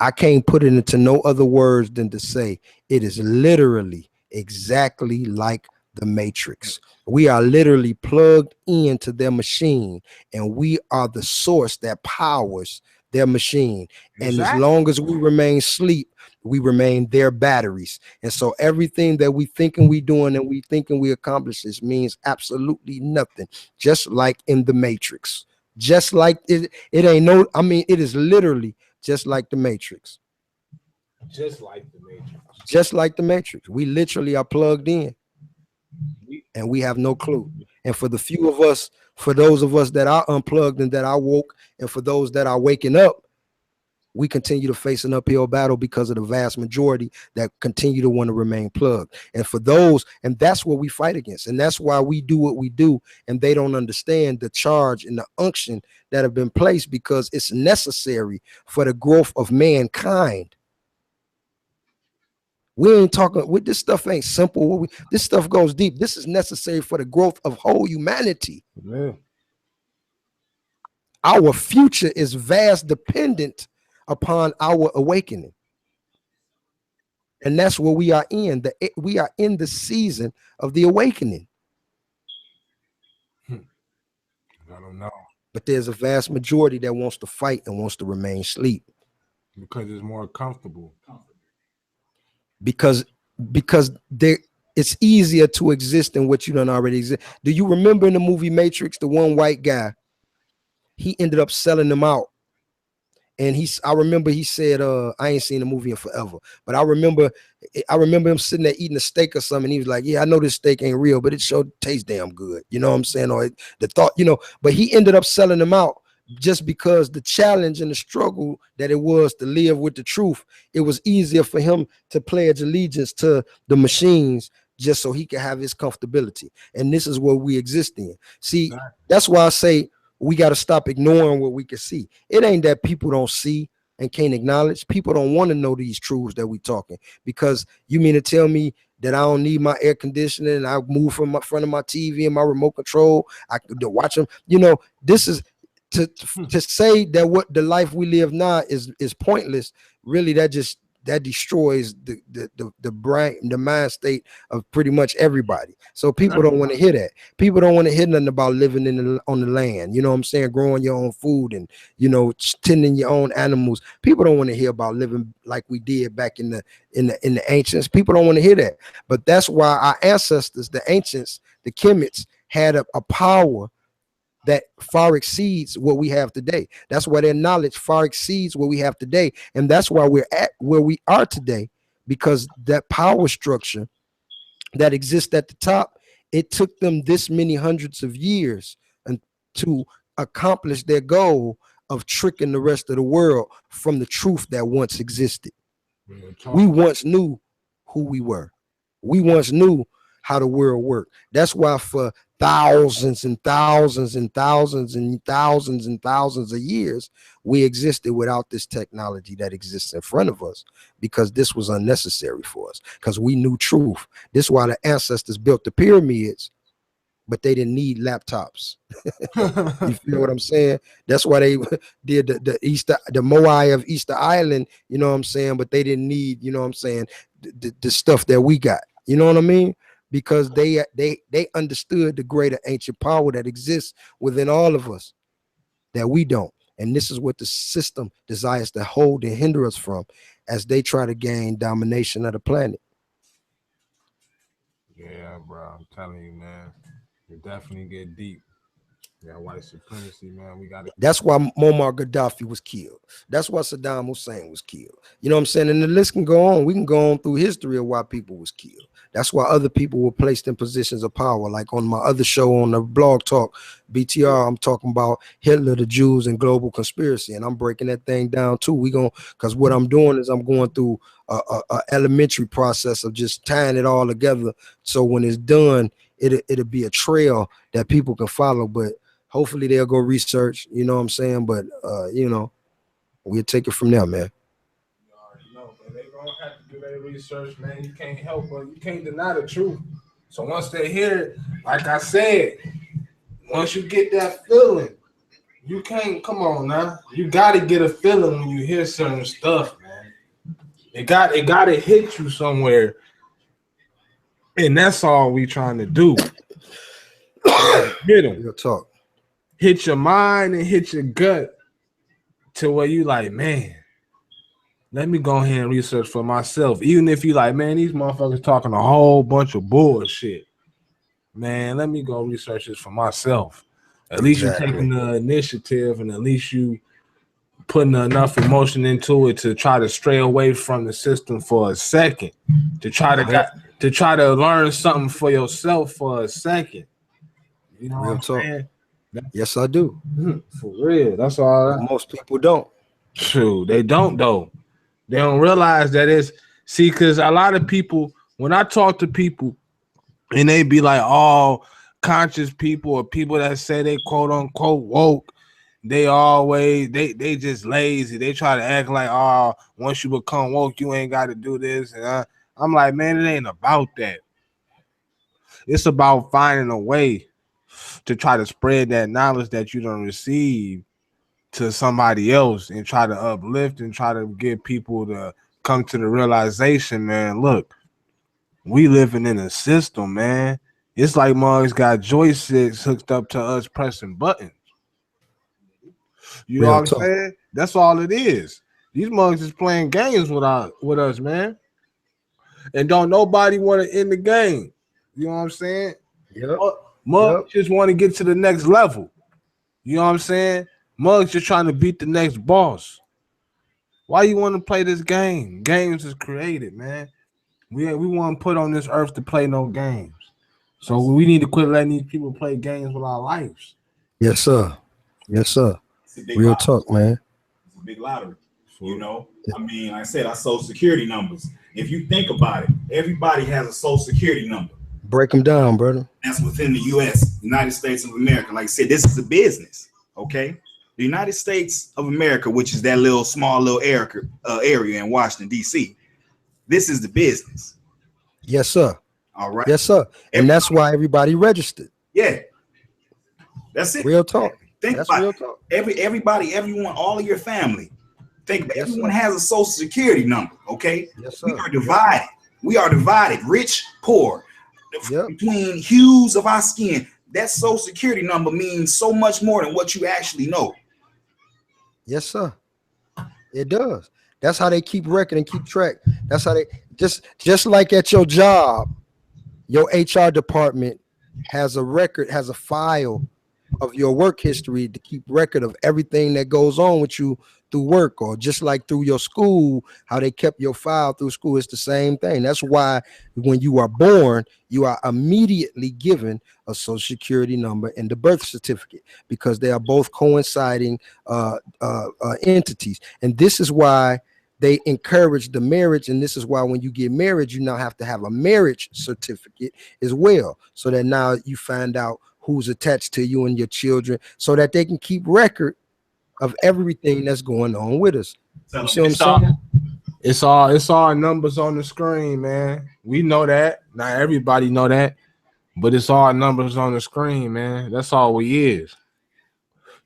I can't put it into no other words than to say it is literally exactly like the Matrix. We are literally plugged into their machine, and we are the source that powers their machine. And as long as we remain asleep, we remain their batteries. And so everything that we thinking we doing and we thinking we accomplish this means absolutely nothing. Just like in the Matrix, Just like it ain't no, I mean, it is literally just like the Matrix. Just like the Matrix. Just like the Matrix. We literally are plugged in and we have no clue. And for the few of us, for those of us that are unplugged and that are woke, and for those that are waking up, we continue to face an uphill battle because of the vast majority that continue to want to remain plugged. And for those, and that's what we fight against. And that's why we do what we do. And they don't understand the charge and the unction that have been placed, because it's necessary for the growth of mankind. We ain't talking with this stuff ain't simple. This stuff goes deep. This is necessary for the growth of whole humanity. Yeah. Our future is vast dependent upon our awakening. And that's what we are in. We are in the season of the awakening. I don't know. But there's a vast majority that wants to fight and wants to remain asleep. Because it's more comfortable. Because it's easier to exist than what you don't already exist. Do you remember in the movie Matrix, the one white guy, he ended up selling them out? And I remember he said, I ain't seen the movie in forever, but I remember him sitting there eating a steak or something. And he was like, yeah, I know this steak ain't real, but it sure tastes damn good. You know what I'm saying? Or the thought, but he ended up selling them out just because the challenge and the struggle that it was to live with the truth. It was easier for him to pledge allegiance to the machines just so he could have his comfortability. And this is what we exist in. See, that's why I say, we got to stop ignoring what we can see. It ain't that people don't see and can't acknowledge. People don't want to know these truths that we talking, because you mean to tell me that I don't need my air conditioning and I move from my front of my TV and my remote control, I could watch them. This is to say that what the life we live now is pointless. Really, that destroys the brain, the mind state of pretty much everybody. So people don't want to hear that. People don't want to hear nothing about living on the land. You know what I'm saying? Growing your own food and tending your own animals. People don't want to hear about living like we did back in the ancients. People don't want to hear that. But that's why our ancestors, the ancients, the Kemits, had a power that far exceeds what we have today. That's why their knowledge far exceeds what we have today. And that's why we're at where we are today, because that power structure that exists at the top, it took them this many hundreds of years to accomplish their goal of tricking the rest of the world from the truth that once existed. We once knew who we were. We once knew how the world worked. That's why for thousands and thousands and thousands and thousands and thousands of years, we existed without this technology that exists in front of us, because this was unnecessary for us, because we knew truth. This is why the ancestors built the pyramids, but they didn't need laptops. You feel what I'm saying? That's why they did the Moai of Easter Island, you know what I'm saying? But they didn't need, you know what I'm saying, the stuff that we got. You know what I mean? Because they understood the greater ancient power that exists within all of us that we don't. And this is what the system desires to hold and hinder us from as they try to gain domination of the planet. Yeah, bro, I'm telling you, man, you definitely get deep. Yeah, white supremacy, man. We got it. That's why Muammar Gaddafi was killed. That's why Saddam Hussein was killed. You know what I'm saying? And the list can go on. We can go on through history of why people was killed. That's why other people were placed in positions of power. Like on my other show on the Blog Talk, BTR, I'm talking about Hitler, the Jews, and global conspiracy. And I'm breaking that thing down too. Because what I'm doing is I'm going through a elementary process of just tying it all together. So when it's done, it'll be a trail that people can follow. But hopefully they'll go research, you know what I'm saying? But, we'll take it from there, man. No, but they gonna have to do their research, man. You can't help but you can't deny the truth. So once they hear it, like I said, once you get that feeling, you can't, come on now. You gotta get a feeling when you hear certain stuff, man. It gotta hit you somewhere. And that's all we trying to do. Hit them. Real talk. Hit your mind and hit your gut to where you like, man, let me go ahead and research for myself. Even if you like, man, these motherfuckers talking a whole bunch of bullshit. Man, let me go research this for myself. At least you Exactly. taking the initiative, and at least you putting enough emotion into it to try to stray away from the system for a second, to try to Yep. learn something for yourself for a second. You know what Real I'm talk. saying? That's Yes, I do. for real. That's all. But most people don't. True. They don't though. They don't realize that it's see, because a lot of people, when I talk to people and they be like, oh, conscious people or people that say they quote unquote woke, they always they just lazy. They try to act like, oh, once you become woke, you ain't got to do this. And I'm like, man, it ain't about that. It's about finding a way to try to spread that knowledge that you don't receive to somebody else and try to uplift and try to get people to come to the realization, man, look, we living in a system, man. It's like mugs got joysticks hooked up to us pressing buttons. You know what Real I'm talk. saying? That's all it is. These mugs is playing games with us, man. And don't nobody want to end the game. You know what I'm saying? Yep. Mugs Yep. just want to get to the next level. You know what I'm saying? Mugs just trying to beat the next boss. Why you want to play this game? Games is created, man. We want to put on this earth to play no games. So we need to quit letting these people play games with our lives. Yes, sir. Yes, sir. It's a big Real lottery. talk, man. It's a big lottery. You know, I mean, like I said, our social security numbers. If you think about it, everybody has a social security number. Break them down, brother. That's within the U.S., United States of America. Like I said, this is a business. Okay, the United States of America, which is that little small little area in Washington D.C. This is the business. Yes, sir. All right. Yes, sir. And that's why everybody registered. Yeah, that's it. Real talk. Think That's about real it. talk. Everyone, all of your family. Think about Yes, everyone sir. has a social security number. Okay, Yes, we sir. are divided. We are divided, rich, poor, Yep. between hues of our skin. That social security number means so much more than what you actually know. Yes, sir. It does. That's how they keep record and keep track. That's how they just like at your job, your HR department has a record, has a file of your work history to keep record of everything that goes on with you through work, or just like through your school, how they kept your file through school. It's the same thing. That's why when you are born, you are immediately given a social security number and the birth certificate, because they are both coinciding entities. And this is why they encourage the marriage, and this is why when you get married, you now have to have a marriage certificate as well, so that now you find out who's attached to you and your children, so that they can keep record of everything that's going on with us. You see what I'm saying? It's all numbers on the screen, man. We know that. Not everybody know that, but it's all numbers on the screen, man. That's all we is.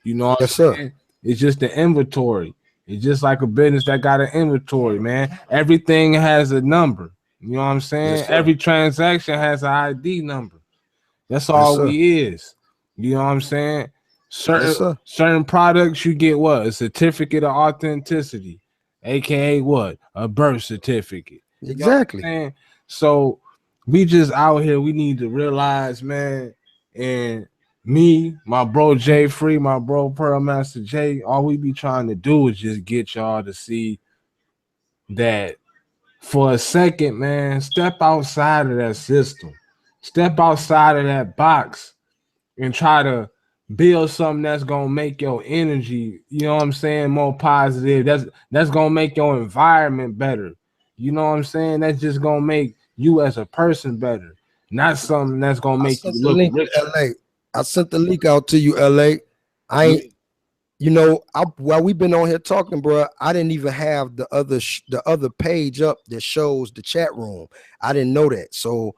You know what Yes, I'm sir. saying? It's just the inventory. It's just like a business that got an inventory, man. Everything has a number. You know what I'm saying? Yes, sir. Every transaction has an ID number. That's Yes, all sir. we is. You know what I'm saying? Yes, sir. Certain products you get what? A certificate of authenticity, aka what? A birth certificate. You know what I'm Exactly. saying? So we just out here, we need to realize, man, and me, my bro Jay Free, my bro Pearl Master J, all we be trying to do is just get y'all to see that for a second, man, step outside of that system. Step outside of that box and try to build something that's gonna make your energy, you know what I'm saying, more positive. That's gonna make your environment better. You know what I'm saying? That's just gonna make you as a person better, not something that's gonna I make you sent the look link to richer. LA. I sent the link out to you, LA. I ain't, while we've been on here talking, bro, I didn't even have the other page up that shows the chat room. I didn't know that. So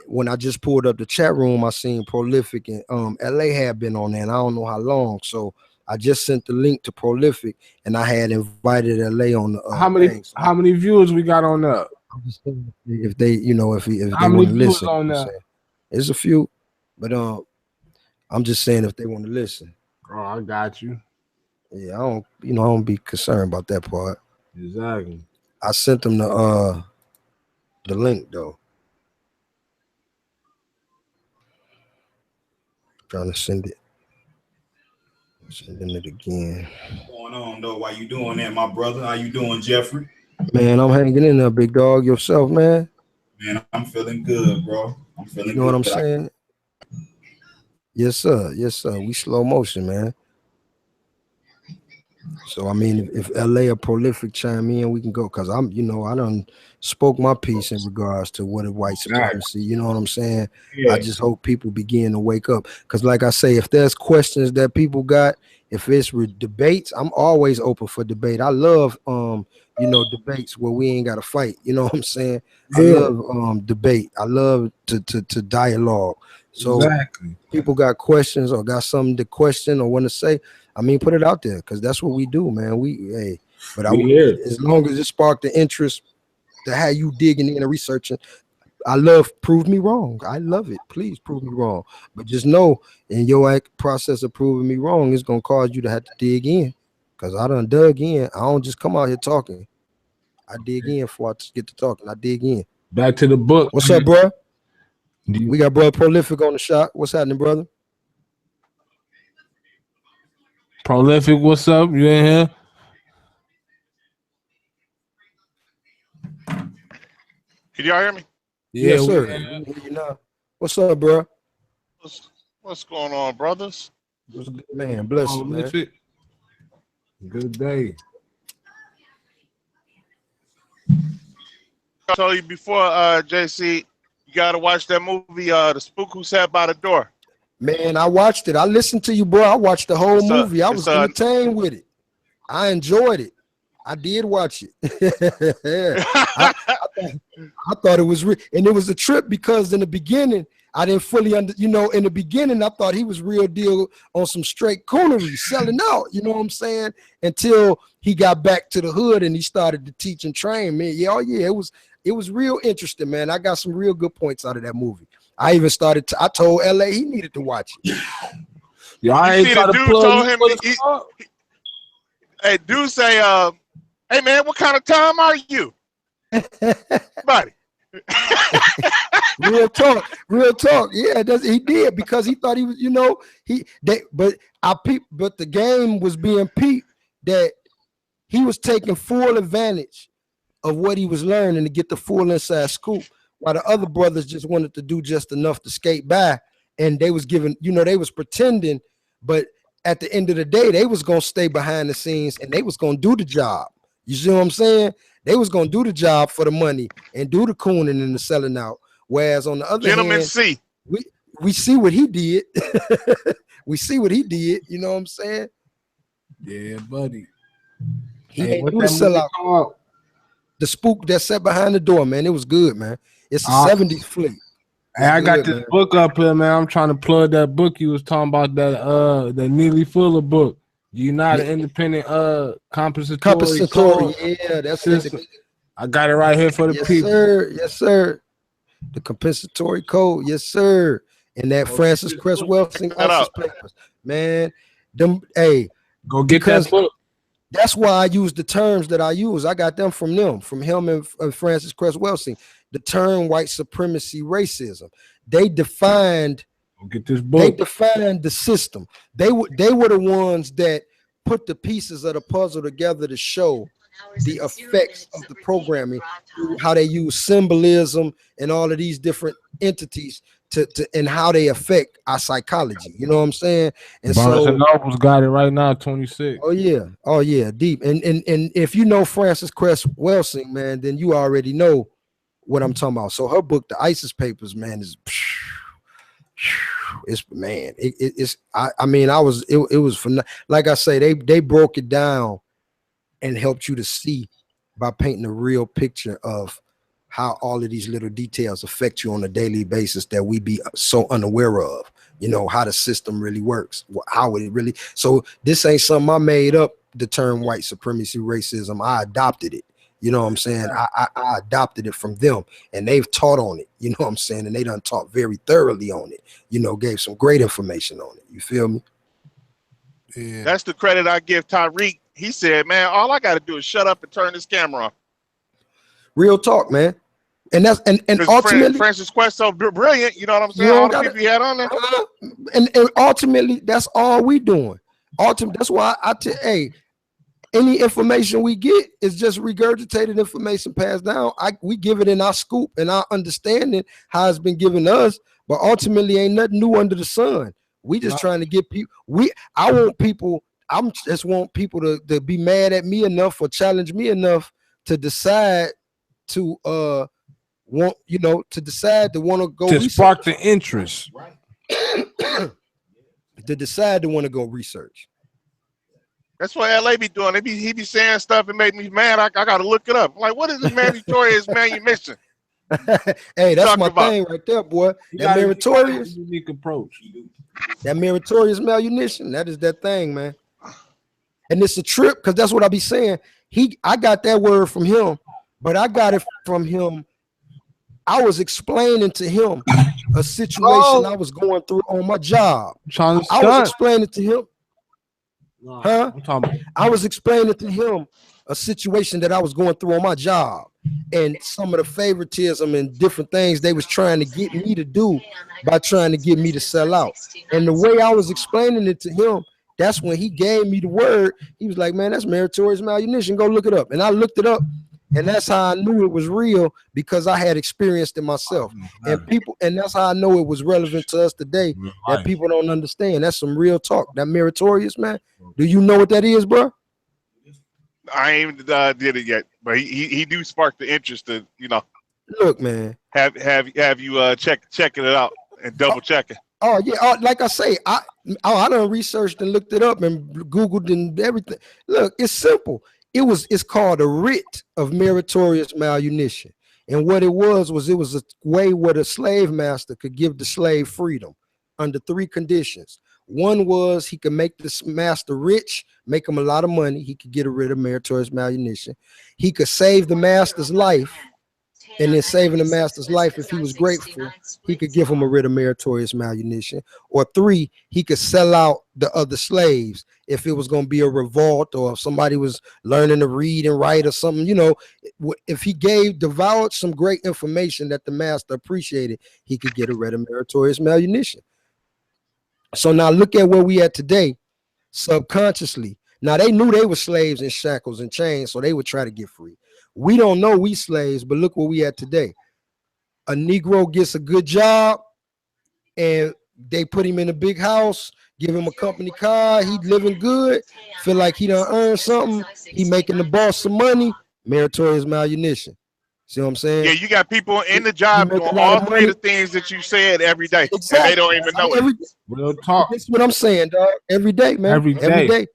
when I just pulled up the chat room, I seen Prolific and LA had been on there, and I don't know how long. So I just sent the link to Prolific, and I had invited LA on the thing. So How many viewers we got on that? I'm just saying if they, if How they many want to viewers listen, on I'm that? saying there's a few, but I'm just saying if they want to listen. Oh, I got you. Yeah, I don't be concerned about that part. Exactly. I sent them the link though. Trying to send it. Sending it again. What's going on though? Why you doing that, my brother? How you doing, Jeffrey? Man, I'm hanging in there, big dog. Yourself, man. Man, I'm feeling good, bro. I'm You feeling know what good. I'm saying? Yes, sir. Yes, sir. We slow motion, man. So I mean, if LA a prolific chime in, we can go. Cause I'm, I done spoke my piece in regards to what is white supremacy. You know what I'm saying? I Yeah, just hope people begin to wake up. Cause like I say, if there's questions that people got, if it's debates, I'm always open for debate. I love debates where we ain't got to fight. You know what I'm saying? I Yeah, love debate. I love to dialogue. So exactly. people got questions or got something to question or want to say, I mean, put it out there because that's what we do, man. But We here. as long as it sparked the interest to have you digging in and researching, I love prove me wrong. I love it. Please prove me wrong. But just know in your process of proving me wrong, it's gonna cause you to have to dig in. Cause I done dug in. I don't just come out here talking. I dig in before I get to talking. I dig in. Back to the book. What's up, bro? You We got brother Prolific on the shot. What's happening, brother? prolific, what's up? You in here? Can y'all hear me? Yeah, Yes, we sir. in here. We hear you now. What's up, bro? What's going on, brothers? What's good, man? Bless you, man. Prolific. Good day. I told you before, JC, you gotta watch that movie, The Spook Who Sat by the Door. Man, I watched it. I listened to you, bro. I watched the whole movie. I was entertained with it. I enjoyed it. I did watch it. I thought it was real, and it was a trip because in the beginning I didn't fully in the beginning I thought he was real deal on some straight coonery, selling out. You know what I'm saying? Until he got back to the hood and he started to teach and train. Man, it was real interesting, man. I got some real good points out of that movie. I even started. I told LA he needed to watch it. Yeah, I ain't trying to dude plug told him. Hey, Dude say, "Hey man, what kind of time are you, buddy?" Real talk, real talk. Yeah, he did because he thought he was, but the game was being peeped that he was taking full advantage of what he was learning to get the full inside scoop, while the other brothers just wanted to do just enough to skate by, and they was giving, they was pretending, but at the end of the day, they was gonna stay behind the scenes and they was gonna do the job. You see what I'm saying? They was gonna do the job for the money and do the cooning and the selling out. Whereas on the other Gentlemen, hand, we see what he did. We see what he did. You know what I'm saying? Yeah, buddy. He ain't do the sellout. The Spook that sat behind the door, man. It was good, man. It's a 70s flick. Hey, I got this book up here, man. I'm trying to plug that book you was talking about, that Neely Fuller book. United Independent Compensatory. Yeah, that's it. I got it right here for the people. Sir. Yes, sir. The compensatory code, yes, sir. And that Francis Cress Welsing ISIS papers, man. Go get that book. That's why I use the terms that I use. I got them from him and Francis Cress Welsing. The term white supremacy, racism. They defined. Get this book. They defined the system. They were the ones that put the pieces of the puzzle together to show the effects of the programming, how they use symbolism and all of these different entities to and how they affect our psychology. You know what I'm saying? And Barnes and Noble's got it right now, 26. Oh yeah, deep. And if you know Francis Cress Welsing, man, then you already know what I'm talking about. So her book, The ISIS Papers, man, is it was like I say, they broke it down and helped you to see by painting a real picture of how all of these little details affect you on a daily basis that we be so unaware of, how the system really works, how it really. So this ain't something I made up, the term white supremacy, racism. I adopted it. You know what I'm saying? I adopted it from them and they've taught on it. You know what I'm saying? And they done taught very thoroughly on it, gave some great information on it. You feel me? Yeah. That's the credit I give Tyreek. He said, man, all I got to do is shut up and turn this camera off. Real talk, man. And that's and ultimately Francis Quest so brilliant, you know what I'm saying? All the people he had on there. And ultimately, that's all we doing. Ultimately, that's why hey, any information we get is just regurgitated information passed down. We give it in our scoop and our understanding how it's been given to us, but ultimately ain't nothing new under the sun. We just trying to get people. I just want people to be mad at me enough or challenge me enough to decide to want to go to research. Spark the interest, to decide to want to go research. That's what LA be doing. He be saying stuff and make me mad. I got to look it up. Like, what is this meritorious manumission? Hey, that's my thing right there, boy. That meritorious unique approach. That meritorious manumission. That is that thing, man. And it's a trip because that's what I be saying. I got that word from him, but I got it from him. I was explaining to him a situation I was going through on my job. I was explaining to him. I was explaining to him a situation that I was going through on my job and some of the favoritism and different things they was trying to get me to do by trying to get me to sell out. And the way I was explaining it to him, that's when he gave me the word. He was like, man, that's meritorious manumission. Go look it up. And I looked it up. And that's how I knew it was real, because I had experienced it myself. And that's how I know it was relevant to us today, that people don't understand. That's some real talk. That meritorious, man. Do you know what that is, bro? I ain't even did it yet, but he do spark the interest to, look, man. Have you checking it out and double checking. Oh yeah, like I say, I done researched and looked it up and Googled and everything. Look, it's simple. It's called a writ of meritorious manumission. And what it was a way where the slave master could give the slave freedom under 3 conditions. One was he could make the master rich, make him a lot of money. He could get rid of meritorious manumission. He could save the master's life. And then saving the master's life, if he was grateful, he could give him a writ of meritorious manumission. Or 3, he could sell out the other slaves if it was going to be a revolt, or if somebody was learning to read and write or something. If he divulged some great information that the master appreciated, he could get a writ of meritorious manumission. So now look at where we at today, subconsciously. Now they knew they were slaves in shackles and chains, so they would try to get free. We don't know we slaves, but look where we at today. A Negro gets a good job and they put him in a big house, give him a company car, he living good, feel like he done earned something, he making the boss some money, meritorious manumission. See what I'm saying? Yeah, you got people in the job doing all 3 of the things that you said every day, exactly. And they don't even know it. Real talk. That's what I'm saying, dog. Every day, man. Every day.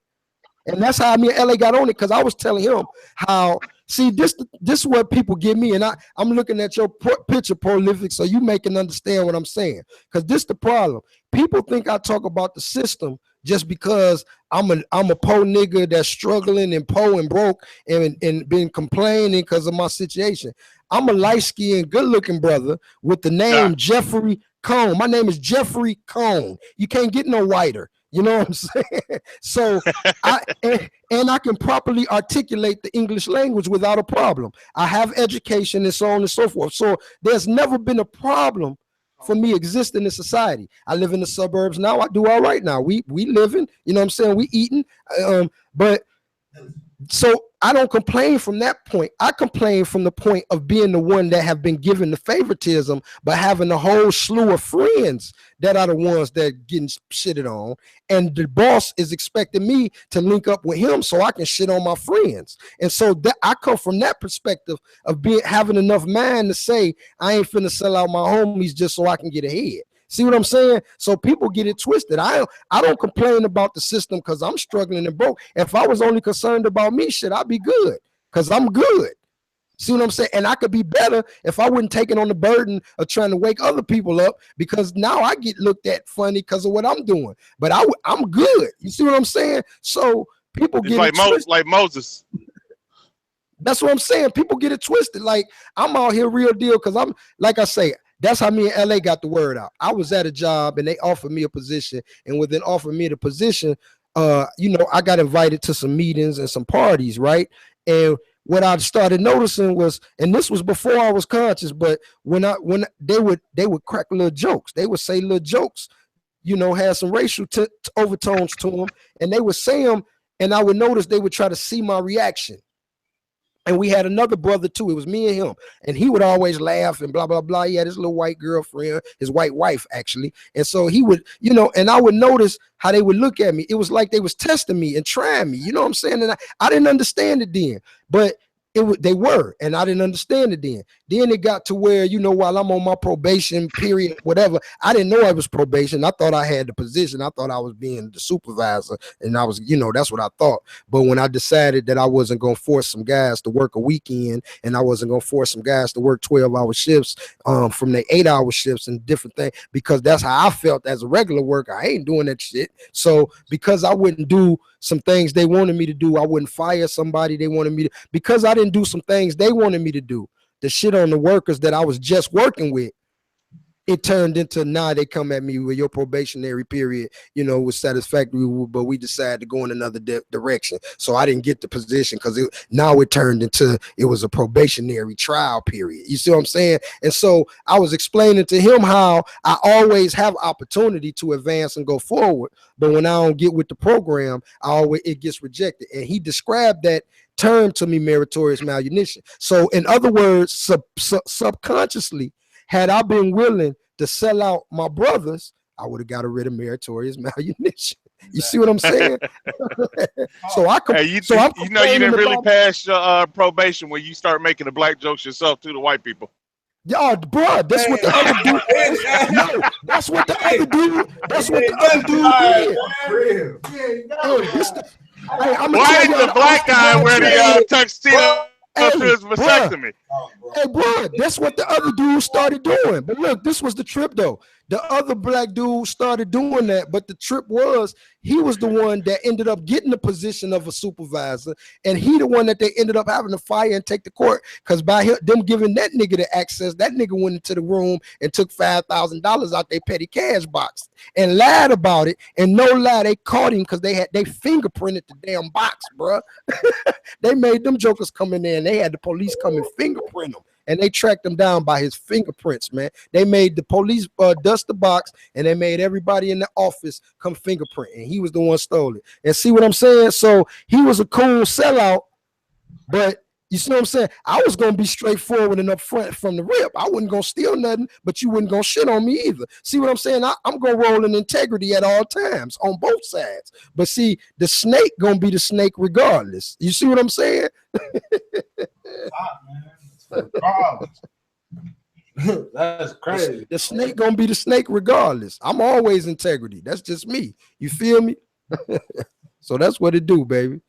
And that's how me and LA got on it, because I was telling him how, see, this is what people give me, and I'm looking at your picture, prolific, so you make and understand what I'm saying. Because this the problem. People think I talk about the system just because I'm a poor nigga that's struggling and poor and broke and been complaining because of my situation. I'm a light-skinned, good-looking brother with the name Jeffrey Cone. My name is Jeffrey Cone. You can't get no whiter. You know what I'm saying? So I can properly articulate the English language without a problem. I have education and so on and so forth. So there's never been a problem for me existing in society. I live in the suburbs now. I do all right now. We living, you know what I'm saying? We eating. But so I don't complain from that point. I complain from the point of being the one that have been given the favoritism, but having a whole slew of friends that are the ones that getting shitted on. And the boss is expecting me to link up with him so I can shit on my friends. And so that I come from that perspective of having enough mind to say, I ain't finna sell out my homies just so I can get ahead. See what I'm saying? So people get it twisted. I don't complain about the system because I'm struggling and broke. If I was only concerned about me, shit, I'd be good because I'm good. See what I'm saying? And I could be better if I wouldn't take it on the burden of trying to wake other people up, because now I get looked at funny because of what I'm doing. But I'm good. You see what I'm saying? So people get it twisted. Like Moses. That's what I'm saying. People get it twisted. Like, I'm out here real deal because I'm, like I say, that's how me and LA got the word out. I was at a job and they offered me a position, and within offering me the position, I got invited to some meetings and some parties, right? And what I started noticing was, and this was before I was conscious, but when they would crack little jokes, they would say little jokes you know, had some racial overtones to them, and they would say them, and I would notice they would try to see my reaction. And we had another brother too. It was me and him, and he would always laugh and blah blah blah. He had his little white girlfriend, his white wife actually, and so he would, you know, and I would notice how they would look at me. It was like they was testing me and trying me. You know what I'm saying? And I didn't understand it then, but they were, and I didn't understand it then. Then it got to where, you know, while I'm on my probation period, whatever, I didn't know I was probation. I thought I had the position. I thought I was being the supervisor, and I was, you know, that's what I thought. But when I decided that I wasn't going to force some guys to work a weekend, and I wasn't going to force some guys to work 12-hour shifts from the 8-hour shifts and different things, because that's how I felt as a regular worker. I ain't doing that shit. So because I wouldn't do some things they wanted me to do, I wouldn't fire somebody they wanted me to, because I didn't do some things they wanted me to do, the shit on the workers that I was just working with, it turned into, now they come at me with your probationary period, you know, was satisfactory, but we decided to go in another direction. So I didn't get the position because now it turned into, it was a probationary trial period. You see what I'm saying? And so I was explaining to him how I always have opportunity to advance and go forward, but when I don't get with the program, it gets rejected. And he described that term to me, meritorious manumission. So in other words, subconsciously, had I been willing to sell out my brothers, I would have got rid of meritorious manumission. You see what I'm saying? So I could. Hey, you know you didn't really pass your probation when you start making the black jokes yourself to the white people. Yeah, bro, that's what the other dude. No, that's what the other dude. That's what the other dude did. Why did the black guy wear the tuxedo to his vasectomy? Hey, bro, that's what the other dude started doing. But look, this was the trip, though. The other black dude started doing that, but the trip was, he was the one that ended up getting the position of a supervisor, and he the one that they ended up having to fire and take to court, because by them giving that nigga the access, that nigga went into the room and took $5,000 out their petty cash box and lied about it. And no lie, they caught him because they fingerprinted the damn box, bro. They made them jokers come in there, and they had the police come and fingerprint him. And they tracked him down by his fingerprints, man. They made the police dust the box, and they made everybody in the office come fingerprint, and he was the one stole it. And see what I'm saying? So he was a cool sellout, but you see what I'm saying? I was gonna be straightforward and upfront from the rip. I wasn't gonna steal nothing, but you wasn't gonna shit on me either. See what I'm saying? I'm gonna roll in integrity at all times on both sides. But see, the snake gonna be the snake regardless. You see what I'm saying? That's crazy. The snake gonna be the snake regardless. I'm always integrity. That's just me. You feel me? So that's what it do, baby.